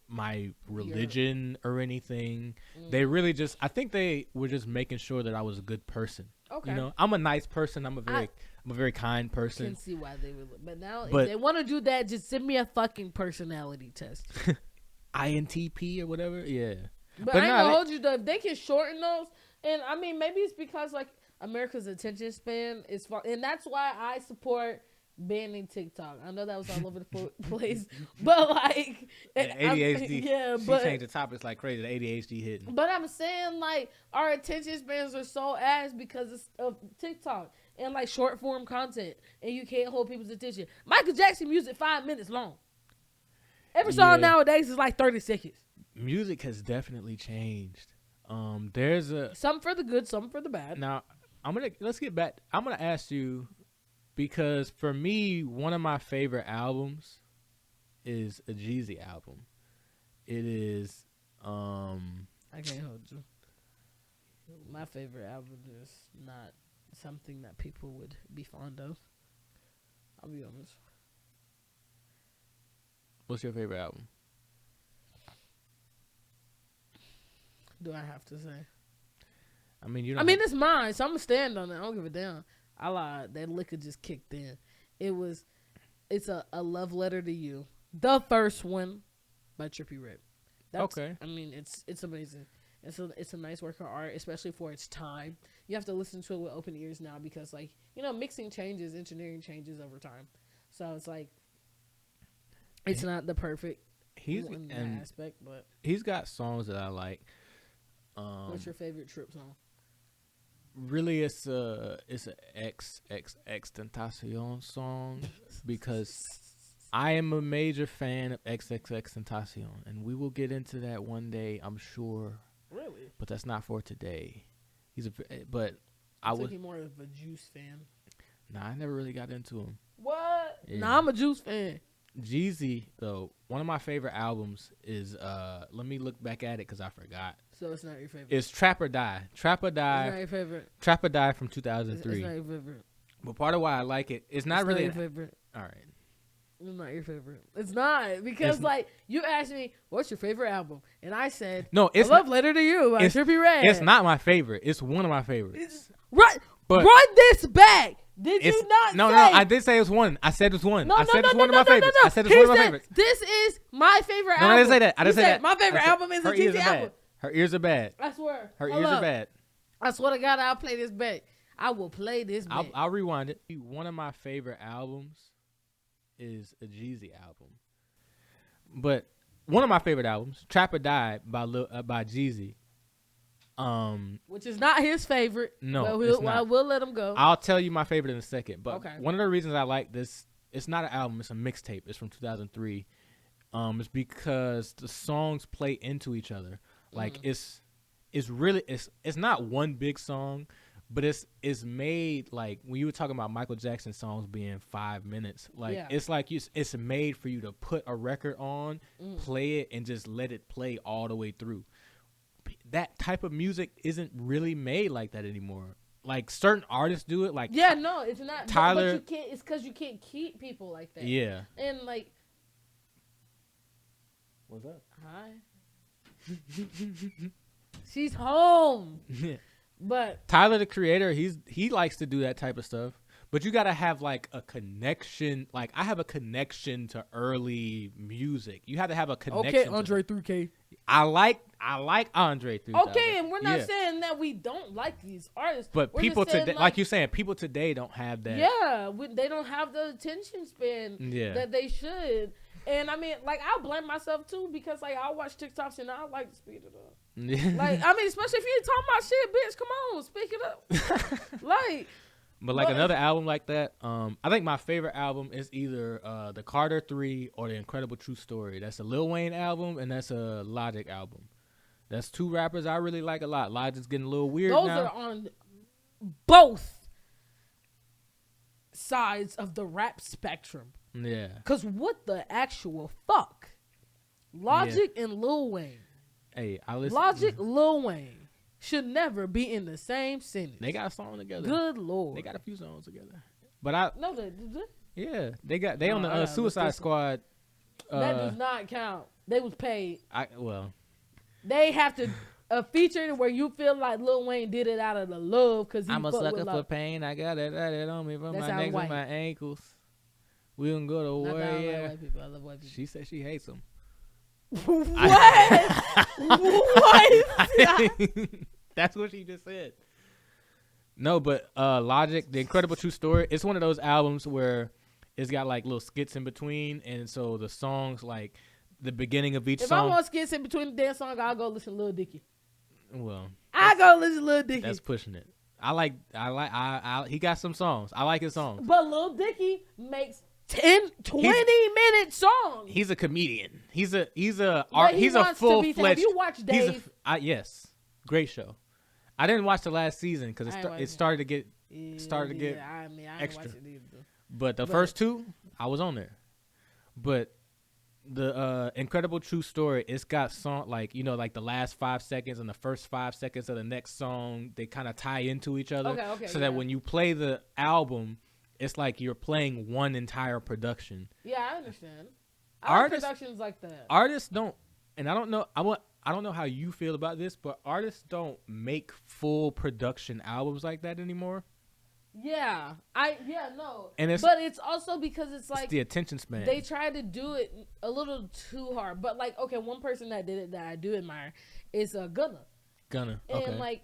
my religion or anything. They really just, I think they were just making sure that I was a good person. Okay. You know, I'm a nice person. I'm a very kind person. I can see why they would, but now if they want to do that, just send me a fucking personality test. INTP or whatever. Yeah. But I ain't gonna hold you though. If they can shorten those, and I mean maybe it's because like America's attention span is far, and that's why I support banning TikTok. I know that was all over the place, but like ADHD. She changed the topics like crazy. The ADHD hitting. But I'm saying like our attention spans are so ass because of TikTok and like short form content, and you can't hold people's attention. Michael Jackson music 5 minutes long. Every song nowadays is like 30 seconds. Music has definitely changed. There's some for the good, some for the bad. Now let's get back. I'm gonna ask you. Because for me, one of my favorite albums is a Jeezy album. It is I can't hold you. My favorite album is not something that people would be fond of. I'll be honest. What's your favorite album? Do I have to say? I mean, it's mine, so I'm gonna stand on it. I don't give a damn. I lied. That liquor just kicked in. It's a love letter to you. The first one by Trippie Redd. Okay. I mean, it's amazing. It's a nice work of art, especially for its time. You have to listen to it with open ears now because, like, you know, mixing changes, engineering changes over time. So it's like it's not the perfect aspect, but he's got songs that I like. What's your favorite Trip song? Really, it's a X Tentacion song because I am a major fan of Tentacion, and we will get into that one day, I'm sure. Really? But that's not for today. I was more of a Juice fan. Nah, I never really got into him. What? Yeah. Nah, I'm a Juice fan. Jeezy, though, one of my favorite albums is let me look back at it because I forgot. So it's not your favorite. It's Trap or Die. Trap or Die. It's not your favorite. Trap or Die from 2003. It's not your favorite. But part of why I like it, it's not really your favorite. All right. It's not your favorite. It's not because you asked me what's your favorite album, and I said no. It's Love Letter to You by Trippie Redd. It's not my favorite. It's one of my favorites. Right. But run this back. Did you not? No, say? no. I did say it was one. I said it was one. I said it's one of my favorites. I said it's He one of my said, favorites. This is my favorite album. No, I didn't say that. I didn't say that. My favorite album is a Jeezy album. Her ears are bad. I swear. Her ears are bad. I swear to God, I'll play this back. I will play this back. I'll rewind it. One of my favorite albums is a Jeezy album. But one of my favorite albums, Trap or Die by Jeezy. Which is not his favorite. No, but it's not. We'll let him go. I'll tell you my favorite in a second. But okay. One of the reasons I like this, it's not an album, it's a mixtape. It's from 2003. It's because the songs play into each other. Like it's not one big song, but it's made like when you were talking about Michael Jackson songs being 5 minutes. Like it's like it's made for you to put a record on, play it, and just let it play all the way through. That type of music isn't really made like that anymore. Like certain artists do it. Like it's not. Tyler, but you can't. It's because you can't keep people like that. Yeah. And like, what's up? Hi. She's home. But Tyler, the Creator, he likes to do that type of stuff. But you gotta have like a connection. Like I have a connection to early music. You have to have a connection. Okay, Andre 3K. I like Andre 3000. Okay, and we're not saying that we don't like these artists. But people today, like you're saying, people today don't have that. Yeah, they don't have the attention span that they should. And I mean, like I blame myself too because like I watch TikToks and I like to speed it up. Like I mean, especially if you're talking about shit, bitch, come on, speak it up. Like. But like another album like that, I think my favorite album is either the Carter 3 or the Incredible True Story. That's a Lil Wayne album and that's a Logic album. That's two rappers I really like a lot. Logic's getting a little weird now. Those are on both sides of the rap spectrum. Yeah. Because what the actual fuck? Logic and Lil Wayne. Hey, I listen. Logic, Lil Wayne should never be in the same sentence. They got a song together. Good Lord. They got a few songs together. But No, yeah, they on the Suicide Squad. That does not count. They was paid. Well. They have to feature where you feel like Lil Wayne did it out of the love because I'm a sucker for pain. I got it on me from my neck to my ankles. We can go to war. I love white people. She said she hates them. What? What? That's what she just said. No, but Logic, The Incredible True Story, it's one of those albums where it's got like little skits in between, and so the songs like the beginning of each song. If I want skits in between the dance song, I'll go listen to Lil Dicky. Well, I go listen to Lil Dicky. That's pushing it. He got some songs. I like his songs. But Lil Dicky makes 10, 20-minute songs. He's a comedian. He's a full-fledged. Have you watched Dave? Yes, great show. I didn't watch the last season because it started to get extra. But the first two, I was on there. But the Incredible True Story, it's got song like the last 5 seconds and the first 5 seconds of the next song, they kind of tie into each other. Okay, so that when you play the album, it's like you're playing one entire production. Yeah, I understand. I like productions like that. Artists don't, and I don't know. I don't know how you feel about this, but artists don't make full production albums like that anymore. Yeah, no. And but it's also because it's like the attention span. They try to do it a little too hard. But like, okay, one person that did it that I do admire is Gunna. Okay. And like,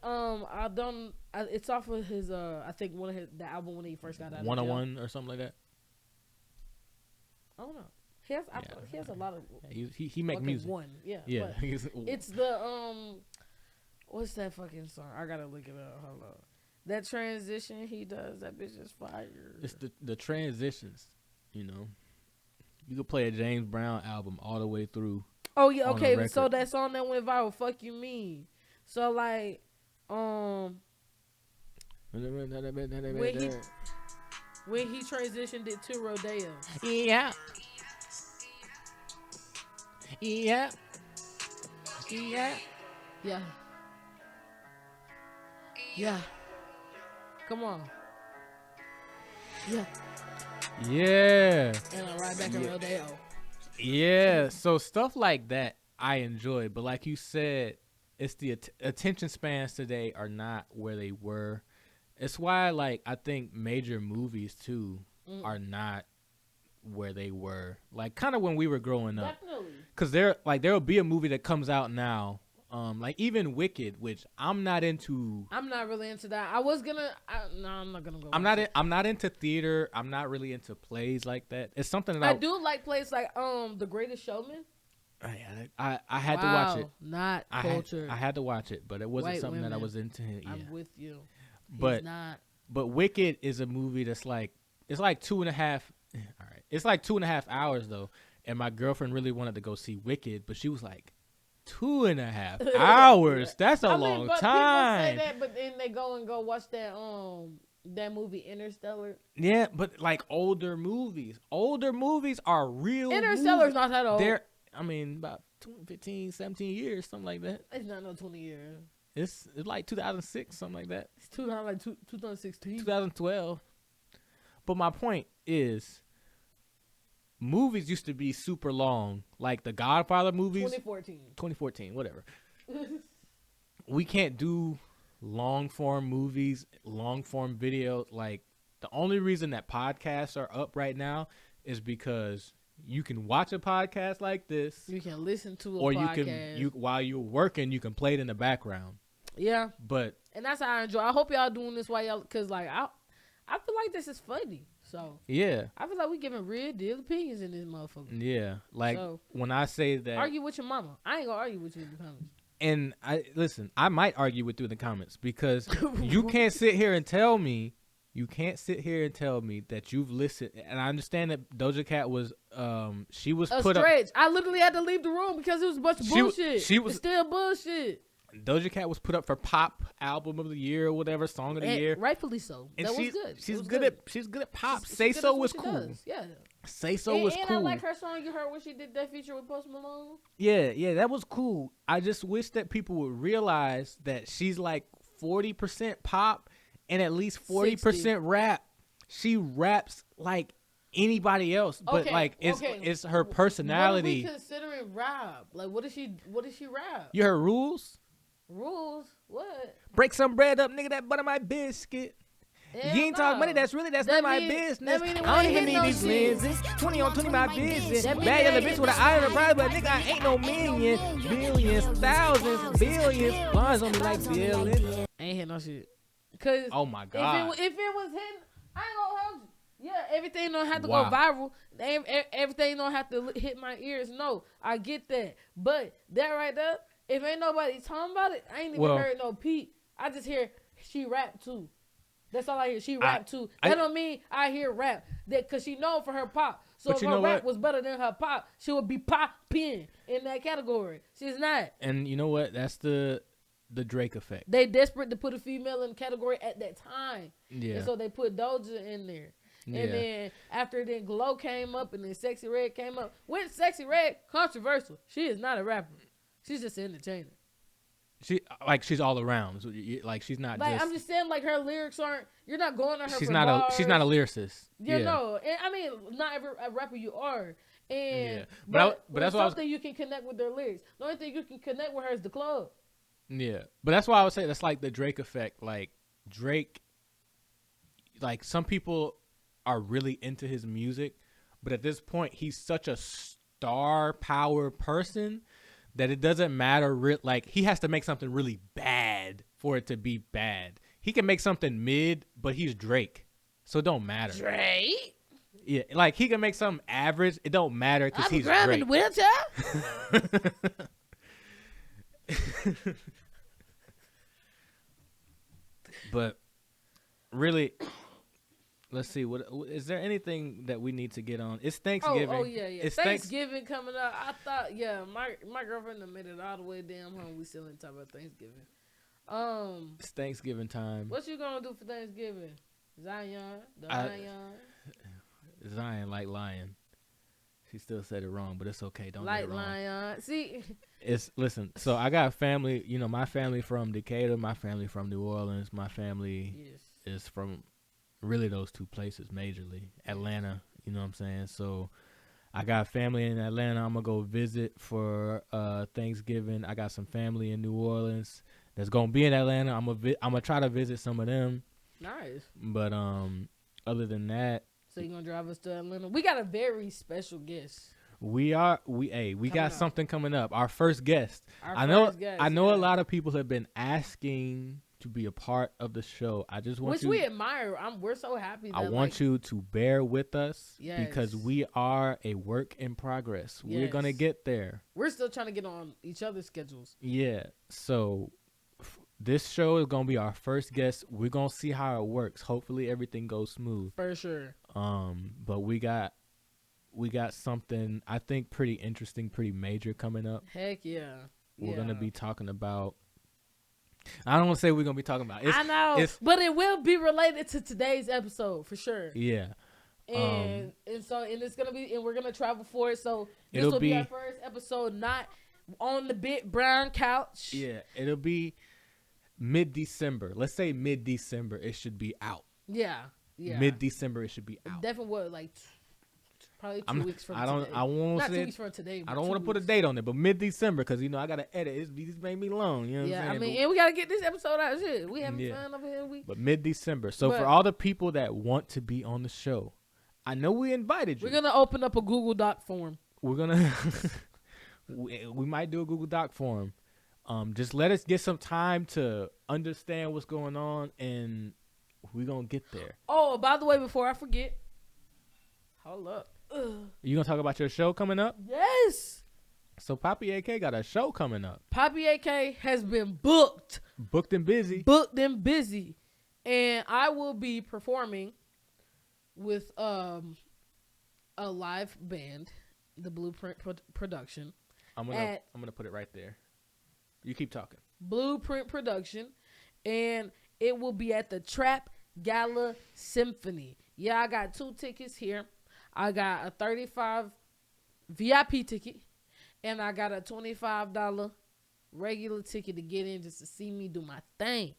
it's off of his I think the album when he first got out. 101 or something like that. I don't know. He has a lot of. He make music. Yeah. It's the what's that fucking song? I gotta look it up. Hold on. That transition he does, that bitch is fire. It's the transitions, you know. You could play a James Brown album all the way through. Oh yeah, okay. So that song that went viral, "Fuck You Mean." So like, when he transitioned it to Rodeo. Yeah. Yeah. Yeah. Yeah. Yeah. Come on. Yeah. Yeah. And I ride back in Rodeo. Yeah. So stuff like that I enjoy, but like you said, it's the attention spans today are not where they were. It's why like I think major movies too are not where they were. Like kind of when we were growing up. Definitely. Cuz there'll be a movie that comes out now. Like even Wicked, which I'm not into. I'm not really into that. I'm not gonna go. I'm not into theater. I'm not really into plays like that. It's something that I do like plays like The Greatest Showman. I had to watch it. Not culture. I had to watch it, but it wasn't something that I was into. Yeah. I'm with you. But not. But Wicked is a movie that's like it's like 2.5. All right, it's like 2.5 hours though, and my girlfriend really wanted to go see Wicked, but she was like. 2.5 hours. That's a long time. People say that, but then they go watch that movie Interstellar. Yeah, but like older movies are real. Interstellar's not that old. They're, I mean, about 15, 17 years, something like that. It's not no 20 years. It's like 2006, something like that. It's 2016, 2012. But my point is. Movies used to be super long, like the Godfather movies. 2014, whatever. We can't do long form movies, long form videos. Like the only reason that podcasts are up right now is because you can watch a podcast like this. You can listen to a podcast. You while you're working, you can play it in the background. Yeah, and that's how I enjoy. I hope y'all doing this while y'all, cause like I feel like this is funny. So yeah, I feel like we giving real deal opinions in this motherfucker. Yeah, like when I say that, argue with your mama. I ain't gonna argue with you in the comments. And I might argue with you in the comments because you can't sit here and tell me that you've listened. And I understand that Doja Cat was she was put stretch. I literally had to leave the room because it was a bunch of bullshit. It's still bullshit. Doja Cat was put up for pop album of the year or whatever, song of the year. Rightfully so. And that was good. She's good at pop. Say So was cool. Yeah. Say So was cool. And I like her song you heard when she did that feature with Post Malone. Yeah, that was cool. I just wish that people would realize that she's like 40% pop and at least 40% rap. She raps like anybody else, but like it's her personality. What are we considering rap? Like what does she rap? You heard Rules? Rules? What? Break some bread up, nigga, that butter my biscuit. You ain't talking money, that's not my business. I don't even need these lenses. 20 on 20 my business. Bad yellow bitch with an iron prize, but nigga, I ain't no million. Billions, thousands, billions. Bonds on me like billions. I ain't hit no shit. Cause oh my God. If it was him, I ain't gonna hold you. Yeah, everything don't have to go viral. Everything don't have to hit my ears. No, I get that. But that right there, if ain't nobody talking about it, I ain't even heard no Pete. I just hear she rap too. That's all I hear. She rap too. That don't mean I hear rap. That cause she known for her pop. So if her rap was better than her pop, she would be popping in that category. She's not. And you know what? That's the Drake effect. They desperate to put a female in the category at that time. Yeah. And so they put Doja in there. Yeah. And then after then Glow came up and then Sexy Red came up. With Sexy Red, controversial. She is not a rapper. She's just an entertainer. She's all around. Like she's not. Like I'm just saying, like her lyrics aren't. You're not going to her. She's for not bars. She's not a lyricist. You know, and I mean, not every rapper you are. And yeah. But that's something you can connect with their lyrics. The only thing you can connect with her is the club. Yeah, but that's why I would say that's like the Drake effect. Like Drake, like some people are really into his music, but at this point, he's such a star power person that it doesn't matter. Like he has to make something really bad for it to be bad. He can make something mid, but he's Drake, so it don't matter. Drake? Yeah, like he can make something average. It don't matter because he's Drake. In the winter. But really, let's see. What is there anything that we need to get on? It's Thanksgiving. Oh yeah. It's Thanksgiving coming up. I thought, my girlfriend done made it all the way damn home. We still ain't talking about Thanksgiving. It's Thanksgiving time. What you gonna do for Thanksgiving? Zion. Zion like lion. She still said it wrong, but it's okay. Don't like get it wrong. lion. See, Listen. So I got family. You know, my family from Decatur. My family from New Orleans. My family is from really those two places majorly. Atlanta. You know what I'm saying? So I got family in Atlanta. I'm gonna go visit for Thanksgiving. I got some family in New Orleans that's gonna be in Atlanta. I'm gonna try to visit some of them. Nice. But other than that. So you gonna drive us to Atlanta? We got a very special guest. We got something coming up. Our first guest. I know a lot of people have been asking to be a part of the show. I just want we admire. We're so happy. That, I want you to bear with us because we are a work in progress. Yes. We're gonna get there. We're still trying to get on each other's schedules. Yeah. So this show is gonna be our first guest. We're gonna see how it works. Hopefully everything goes smooth. For sure. But we got something I think pretty interesting, pretty major coming up. Heck yeah. We're gonna be talking about. I don't want to say we're gonna be talking about. I know, but it will be related to today's episode for sure. Yeah. And it's gonna be, and we're gonna travel for it. So this will be our first episode, not on the big brown couch. Yeah, it'll be mid-December. Let's say mid-December. It should be out. Yeah. Mid-December, it should be out. Definitely probably 2 weeks from today. I won't not say 2 weeks from today. I don't want to put a date on it, but mid-December, because I gotta edit. This made me long. You know what I'm saying? And we gotta get this episode out. Shit, we having fun over here. But mid-December. So for all the people that want to be on the show, I know we invited you. We're gonna open up a Google Doc form. We're gonna we might do a Google Doc form. Just let us get some time to understand what's going on, and we're gonna get there. Oh, by the way, before I forget, hold up. You gonna talk about your show coming up? Yes. So Poppy AK got a show coming up. Poppy AK has been booked and busy. And I will be performing with a live band, the Blueprint Production. I'm gonna put it right there. You keep talking. Blueprint Production, and it will be at the Trap Gala Symphony. Yeah, I got 2 tickets here. I got a $35 VIP ticket, and I got a $25 regular ticket to get in just to see me do my thing.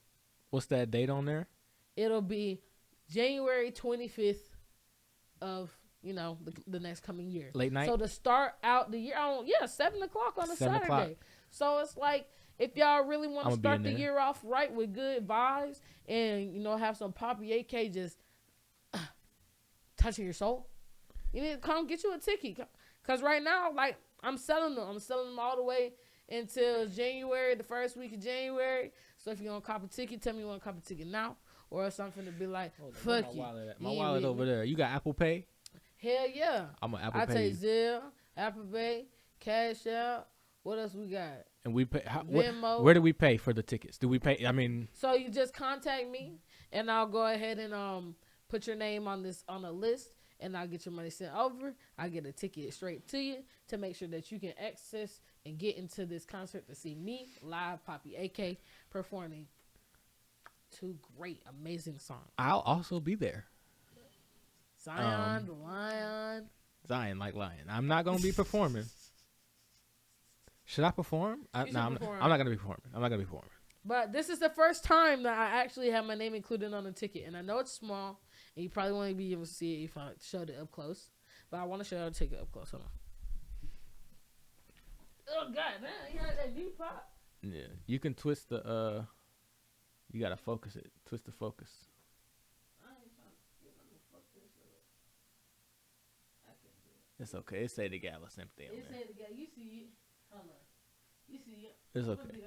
What's that date on there? It'll be January 25th of, the next coming year. Late night? So to start out the year, 7 o'clock on a Saturday. So it's like, if y'all really want to start the year off right with good vibes and, have some Poppy AK just touching your soul, you need to come get you a ticket. Because right now, I'm selling them. I'm selling them all the way until January, the first week of January. So if you want to cop a ticket, tell me you want to cop a ticket now. Or something to be like, fuck you. My wallet over there. You got Apple Pay? Hell yeah. I'm an Apple Pay. I take Zelle, Apple Pay, Cash Out. What else we got? And we pay. Venmo. Where do we pay for the tickets? Do we pay? So you just contact me, and I'll go ahead and put your name on a list, and I'll get your money sent over. I get a ticket straight to you to make sure that you can access and get into this concert to see me live, Poppy AK, performing 2 great, amazing songs. I'll also be there. Zion, the Lion. Zion like lion. I'm not gonna be performing. Should I perform? I'm not gonna be performing. But this is the first time that I actually have my name included on the ticket, and I know it's small, and you probably won't be able to see it if I showed it up close. But I want to show the ticket up close. Hold on. Oh God, man, you got that deep pop. Yeah, you can twist the. You gotta focus it. Twist the focus. It's okay. It say the gala Symphony on there. It say the gala. You see it. Hold on. You see it. It's okay.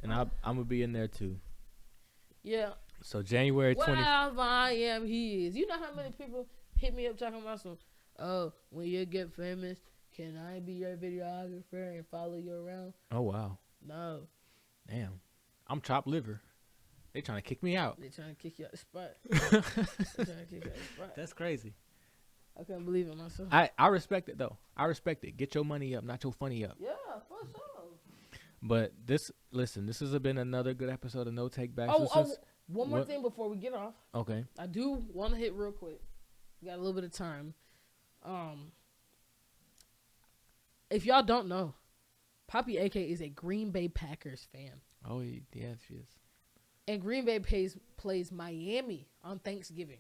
And I'm gonna be in there too. Yeah. So January 20th. Wherever I am, he is. You know how many people hit me up talking about when you get famous, can I be your videographer and follow you around? Oh wow. No. Damn. I'm chopped liver. They trying to kick me out. They trying to kick you out the spot. They trying to kick you out the spot. That's crazy. I couldn't believe it myself. I respect it though. I respect it. Get your money up, not your funny up. Yeah, for sure. But this has been another good episode of No Takebacks. One more thing before we get off. Okay. I do want to hit real quick. We got a little bit of time. If y'all don't know, Poppy AK is a Green Bay Packers fan. Oh, yeah, she is. And Green Bay plays Miami on Thanksgiving.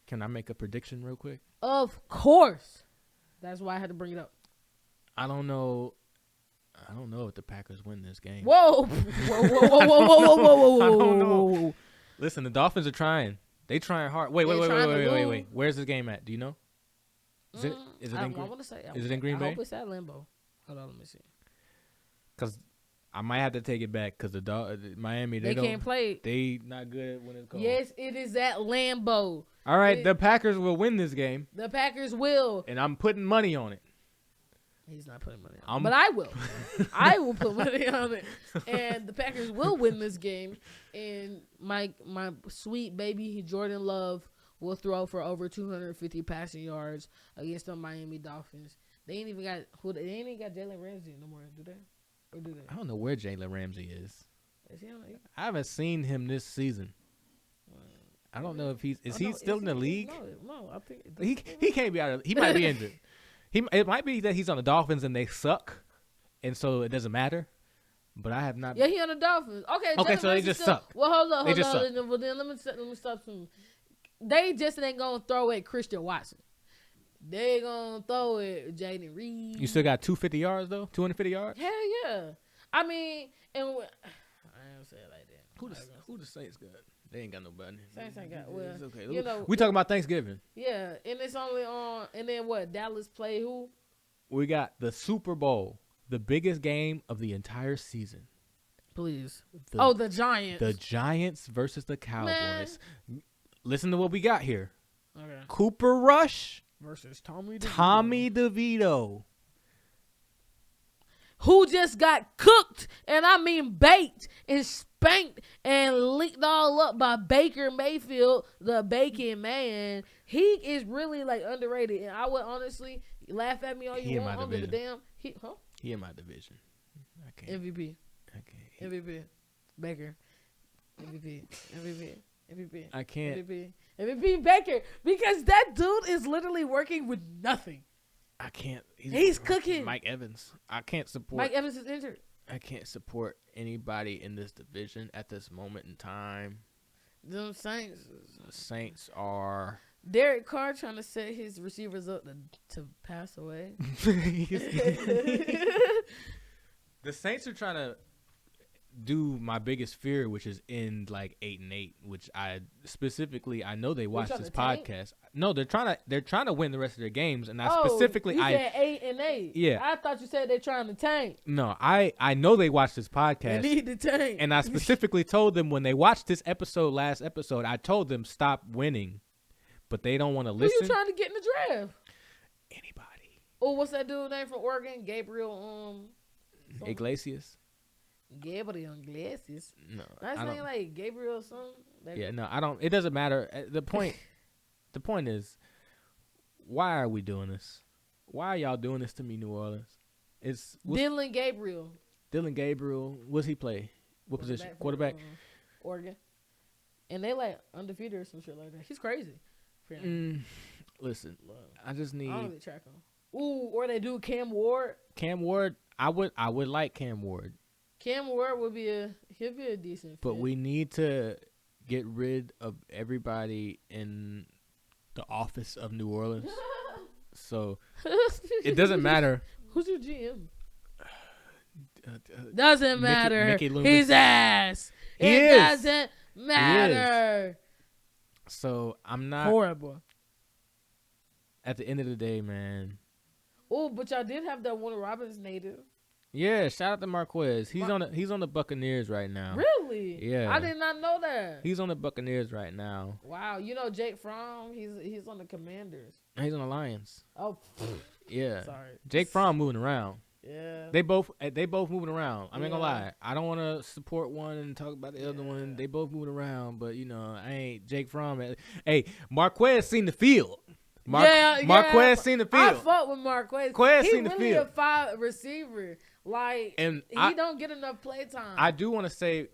Can I make a prediction real quick? Of course. That's why I had to bring it up. I don't know if the Packers win this game. Whoa. Whoa. I don't know. Listen, the Dolphins are trying. They trying hard. Wait. Where's this game at? Do you know? Is it in Green Bay? I hope it's at Lambeau. Hold on, let me see. Because I might have to take it back because Miami, they can't play. They not good when it's cold. Yes, it is at Lambeau. All right, the Packers will win this game. The Packers will. And I'm putting money on it. He's not putting money on it. But I will. I will put money on it. And the Packers will win this game. And my sweet baby, Jordan Love, will throw for over 250 passing yards against the Miami Dolphins. They ain't even got Jalen Ramsey no more, do they? Or do they? I don't know where Jalen Ramsey is. Is he on it? I haven't seen him this season. I don't know if he's still in the league. No, I think he can't be out of. He might be injured. It might be that he's on the Dolphins and they suck, and so it doesn't matter. But I have not. Yeah, he on the Dolphins. Okay, so they just suck. Well, hold on. Suck. Well, then let me stop some. They just ain't gonna throw at Christian Watson. They gonna throw it Jaden Reed. You still got 250 yards though. 250 yards. Hell yeah. I mean, and I don't say it like that. Who the Saints got? They ain't got nobody. Saints ain't got. Well, it's okay. You know, we talking about Thanksgiving. Yeah, and it's only on. And then what? Dallas play who? We got the Super Bowl, the biggest game of the entire season. Please. The Giants. The Giants versus the Cowboys. Man. Listen to what we got here. Okay. Cooper Rush versus Tommy DeVito. Who just got cooked, and I mean baked and spanked and licked all up by Baker Mayfield, the Bacon Man. He is really like underrated, and I would honestly laugh at me all you want. I don't give a damn. He in my division. I can't. MVP. Okay. MVP. Baker. MVP. I can't. MVP Baker, because that dude is literally working with nothing. I can't. He's cooking. Mike Evans. I can't support. Mike Evans is injured. I can't support anybody in this division at this moment in time. Them Saints. The Saints are. Derek Carr trying to set his receivers up to pass away. The Saints are trying to do my biggest fear, which is end like 8-8, which I know they watch this podcast. No, they're trying to win the rest of their games, and you said 8-8. Yeah, I thought you said they're trying to tank. No, I know they watch this podcast. They need to tank, and I specifically told them when they watched this last episode, I told them stop winning, but they don't want to listen. Who you trying to get in the draft? Anybody. Oh, what's that dude name from Oregon? Gabriel Iglesias. Gabriel Iglesias. No, that's name like Gabriel something. Yeah, no, I don't. It doesn't matter. The point is, why are we doing this? Why are y'all doing this to me, New Orleans? Dylan Gabriel. Dylan Gabriel. What's he play? What position? Quarterback. Oregon. And they like undefeated or some shit like that. He's crazy. Listen, I just need. I don't really track him. Ooh, or they do Cam Ward. Cam Ward. I would like Cam Ward. Cam Ward he'll be a decent fit. But we need to get rid of everybody in the office of New Orleans. So it doesn't matter. Who's your GM? Doesn't matter. His ass. It doesn't matter. So I'm not horrible. At the end of the day, man. Oh, but y'all did have that Warner Robins native. Yeah, shout out to Marquez. He's on the Buccaneers right now. Really? Yeah. I did not know that. He's on the Buccaneers right now. Wow. You know Jake Fromm, he's on the Commanders. He's on the Lions. Oh. Yeah. Sorry. Jake Fromm moving around. Yeah. They both moving around. I ain't gonna lie. I don't want to support one and talk about the other one. They both moving around, but I ain't Jake Fromm. Hey, Marquez seen the field. Marquez seen the field. I fuck with Marquez. He seen really the field. A 5 receiver. Like, and he don't get enough play time. I do want to say,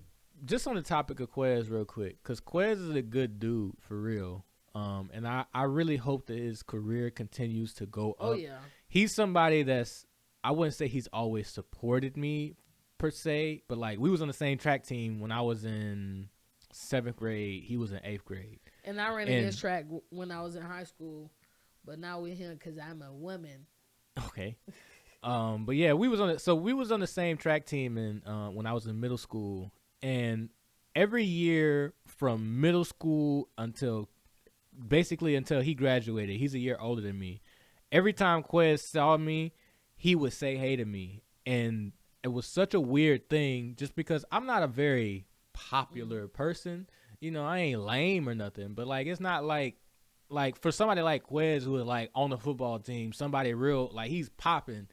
just on the topic of Quez real quick, because Quez is a good dude for real. And I really hope that his career continues to go up. Oh, yeah. He's somebody that's, I wouldn't say he's always supported me per se, but like we was on the same track team when I was in 7th grade. He was in 8th grade. And I ran against track when I was in high school, but now we're here because I'm a woman. Okay. But yeah, we was on the same track team when I was in middle school, and every year from middle school until he graduated, he's a year older than me. Every time Quez saw me, he would say hey to me, and it was such a weird thing just because I'm not a very popular person. I ain't lame or nothing, but like it's not like for somebody like Quez who is like on the football team, somebody real, like he's popping.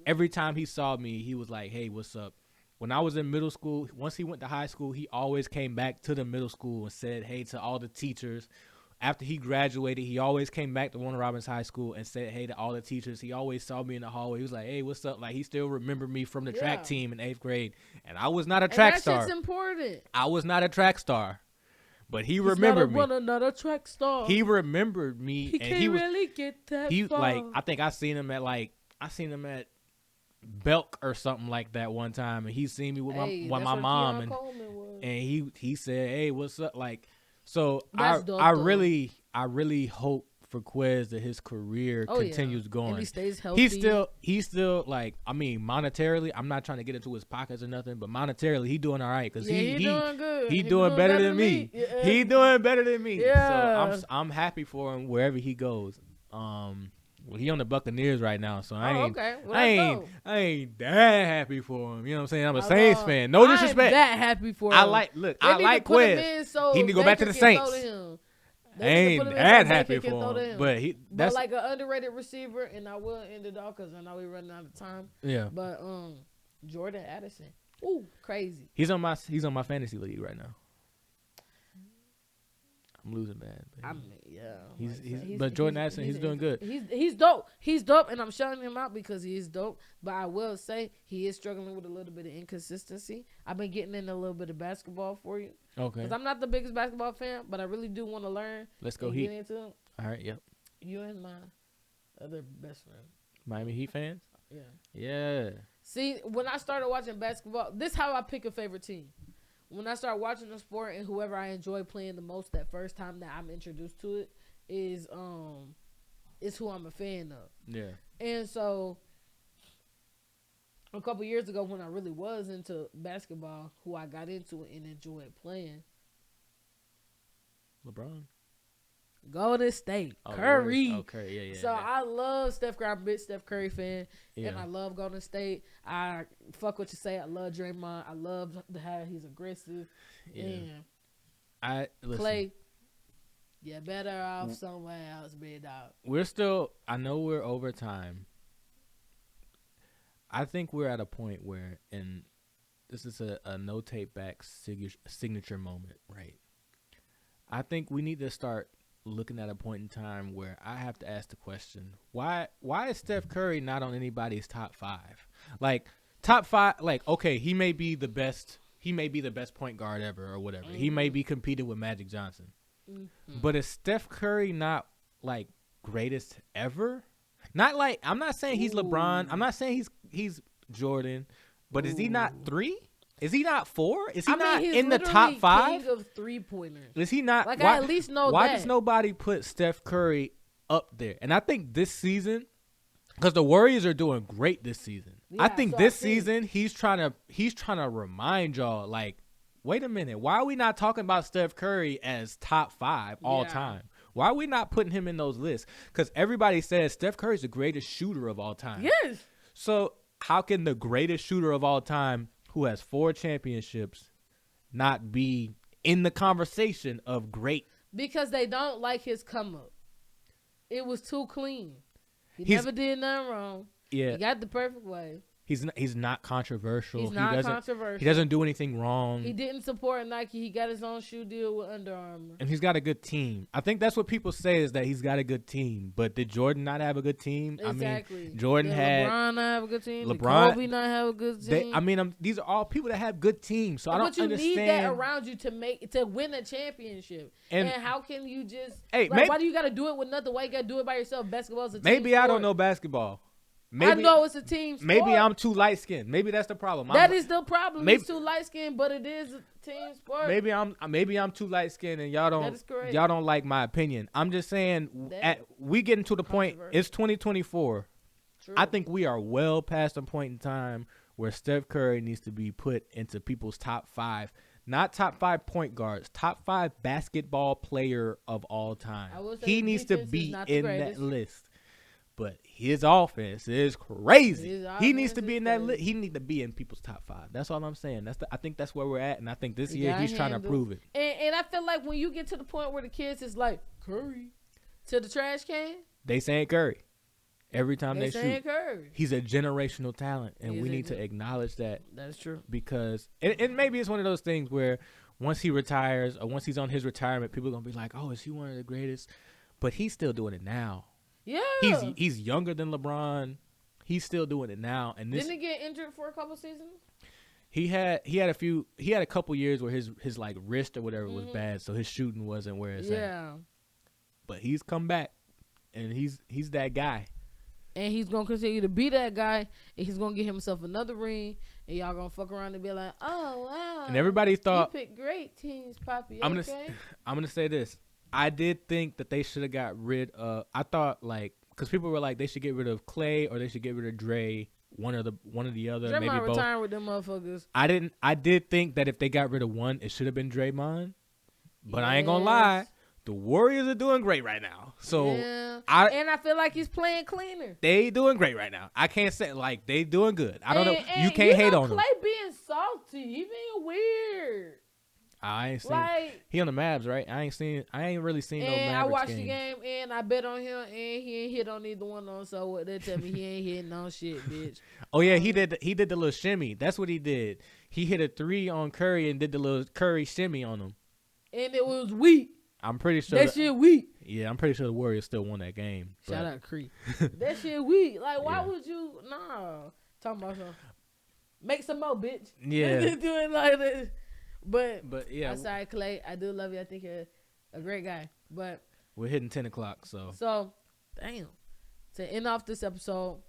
Every time he saw me, he was like, hey, what's up? When I was in middle school, once he went to high school, he always came back to the middle school and said hey to all the teachers. After he graduated, he always came back to Warner Robins High School and said hey to all the teachers. He always saw me in the hallway. He was like, hey, what's up? Like, he still remembered me from the track team in 8th grade. And I was not a track star. That's important. I was not a track star. But he remembered me. Another track star. He remembered me. He and can't really get that far. Like, I think I seen him at Belk or something like that one time. And he seen me with my mom. And he said, hey, what's up? Like, so I really hope for Quez that his career continues going. And he stays healthy. He's still like, I mean, monetarily, I'm not trying to get into his pockets or nothing, but monetarily, he doing all right because he doing good. He doing better than me. Yeah. He doing better than me. Yeah. So I'm happy for him wherever he goes. Well, he on the Buccaneers right now, so I ain't that happy for him. You know what I'm saying? I'm a Saints fan. No disrespect. I'm that happy for him. I like Quez. So he need to go back to the Saints. I ain't that happy for him. But that's like an underrated receiver, and I will end it off because I know we're running out of time. Yeah. But Jordan Addison. Ooh, crazy. He's on my fantasy league right now. I'm losing bad. I mean, yeah. But Jordan Addison, he's doing good. He's dope. He's dope, and I'm shouting him out because he is dope. But I will say he is struggling with a little bit of inconsistency. I've been getting into a little bit of basketball for you. Okay. Because I'm not the biggest basketball fan, but I really do want to learn. Let's go Heat. Heat. Get into it. All right, yep. You and my other best friend. Miami Heat fans? Yeah. Yeah. See, when I started watching basketball, this is how I pick a favorite team. When I start watching the sport and whoever I enjoy playing the most that first time that I'm introduced to it is who I'm a fan of. Yeah. And so a couple years ago when I really was into basketball, who I got into it and enjoyed playing. LeBron. Golden State. Curry. Oh, Curry. Yeah. So I love Steph Curry. I'm a big Steph Curry fan. Yeah. And I love Golden State. I fuck what you say. I love Draymond. I love how he's aggressive. Yeah. And Clay, you better off somewhere else, big dog. I know we're over time. I think we're at a point where, and this is a no Takebacks signature moment, right? I think we need to start looking at a point in time where I have to ask the question, why is Steph Curry not on anybody's top 5? Like top 5, like, okay, he may be the best point guard ever or whatever. Mm-hmm. He may be competing with Magic Johnson. Mm-hmm. But is Steph Curry not like greatest ever? Not like, I'm not saying he's LeBron. I'm not saying he's Jordan, but is he not 3? Is he not 4? Is he not in the top 5? King of 3-pointers. Is he not? Like, I at least know why that. Does nobody put Steph Curry up there? And I think this season, because the Warriors are doing great this season. Yeah, I think this season he's trying to remind y'all, like, wait a minute, why are we not talking about Steph Curry as top 5 all time? Why are we not putting him in those lists? Because everybody says Steph Curry's the greatest shooter of all time. Yes. So how can the greatest shooter of all time, who has 4 championships, not be in the conversation of great? Because they don't like his come up. It was too clean. He never did nothing wrong. Yeah. He got the perfect way. He's not controversial. He's not controversial. He doesn't do anything wrong. He didn't support Nike. He got his own shoe deal with Under Armour. And he's got a good team. I think that's what people say is that he's got a good team. But did Jordan not have a good team? Exactly. I mean, Jordan had LeBron not have a good team. LeBron, did Kobe not have a good team. These are all people that have good teams. So I don't understand. But you need that around you to win a championship. And how can you just why do you got to do it with nothing? Why you got to do it by yourself? Basketball is a team maybe sport. I don't know basketball. Maybe, I know it's a team sport. Maybe I'm too light skinned. Maybe that's the problem. That is the problem. He's too light skinned, but it is a team sport. Maybe I'm too light skinned and y'all don't like my opinion. I'm just saying we getting to the point. It's 2024. True. I think we are well past the point in time where Steph Curry needs to be put into people's top 5. Not top 5 point guards, top 5 basketball player of all time. He needs to be in that list. But his offense is crazy. He needs to be in that list. He needs to be in people's top 5. That's all I'm saying. I think that's where we're at, and I think this year he's trying to prove it. And I feel like when you get to the point where the kids is like Curry to the trash can, they saying Curry every time they shoot. Curry. He's a generational talent, and we need to acknowledge that. That's true. Because and maybe it's one of those things where once he retires or once he's on his retirement, people are gonna be like, "Oh, is he one of the greatest?" But he's still doing it now. Yeah, he's younger than LeBron. He's still doing it now. And didn't he get injured for a couple seasons? He had a couple years where his like wrist or whatever was bad, so his shooting wasn't where it's at. Yeah, but he's come back, and he's that guy. And he's gonna continue to be that guy, and he's gonna get himself another ring, and y'all gonna fuck around and be like, "Oh wow!" And everybody thought you picked great teams, Poppy. I'm gonna say this. I did think that they should have got rid of. I thought because people were like they should get rid of Clay or they should get rid of Dre, one or the other, Draymond maybe both. Retiring with them motherfuckers. I did think that if they got rid of one, it should have been Draymond. But I ain't gonna lie, the Warriors are doing great right now. So I feel like he's playing cleaner. They doing great right now. I can't say they doing good. I don't know. You can't hate on them. Clay being salty, he being weird. I ain't seen he on the Mavs, right? I ain't really seen no Mavericks games. I watched the game and I bet on him and he ain't hit on either one on. So what they tell me he ain't hitting on shit, bitch. Oh yeah, he did the little shimmy. That's what he did. He hit a 3 on Curry and did the little Curry shimmy on him. And it was weak. I'm pretty sure that shit weak. Yeah, I'm pretty sure the Warriors still won that game. Shout out Creek. That shit weak. Like why would you talking about something. Make some more, bitch. Yeah. Doing like this. But yeah, I'm sorry, Clay. I do love you. I think you're a great guy. But we're hitting 10 o'clock, so damn. To end off this episode,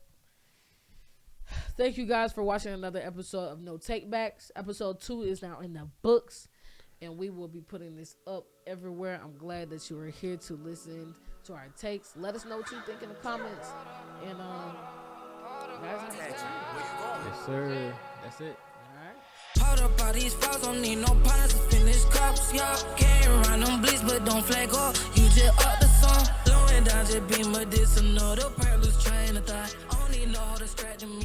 thank you guys for watching another episode of No Takebacks. Episode 2 is now in the books, and we will be putting this up everywhere. I'm glad that you are here to listen to our takes. Let us know what you think in the comments. And guys, yes, sir. That's it. Hold up all these flaws, don't need no partners to finish cups, y'all. Can't run them bleeds, but don't flag up. You just up the song. Blowing down, just be medicinal. The pearl's train of thought. Only know how to distract them.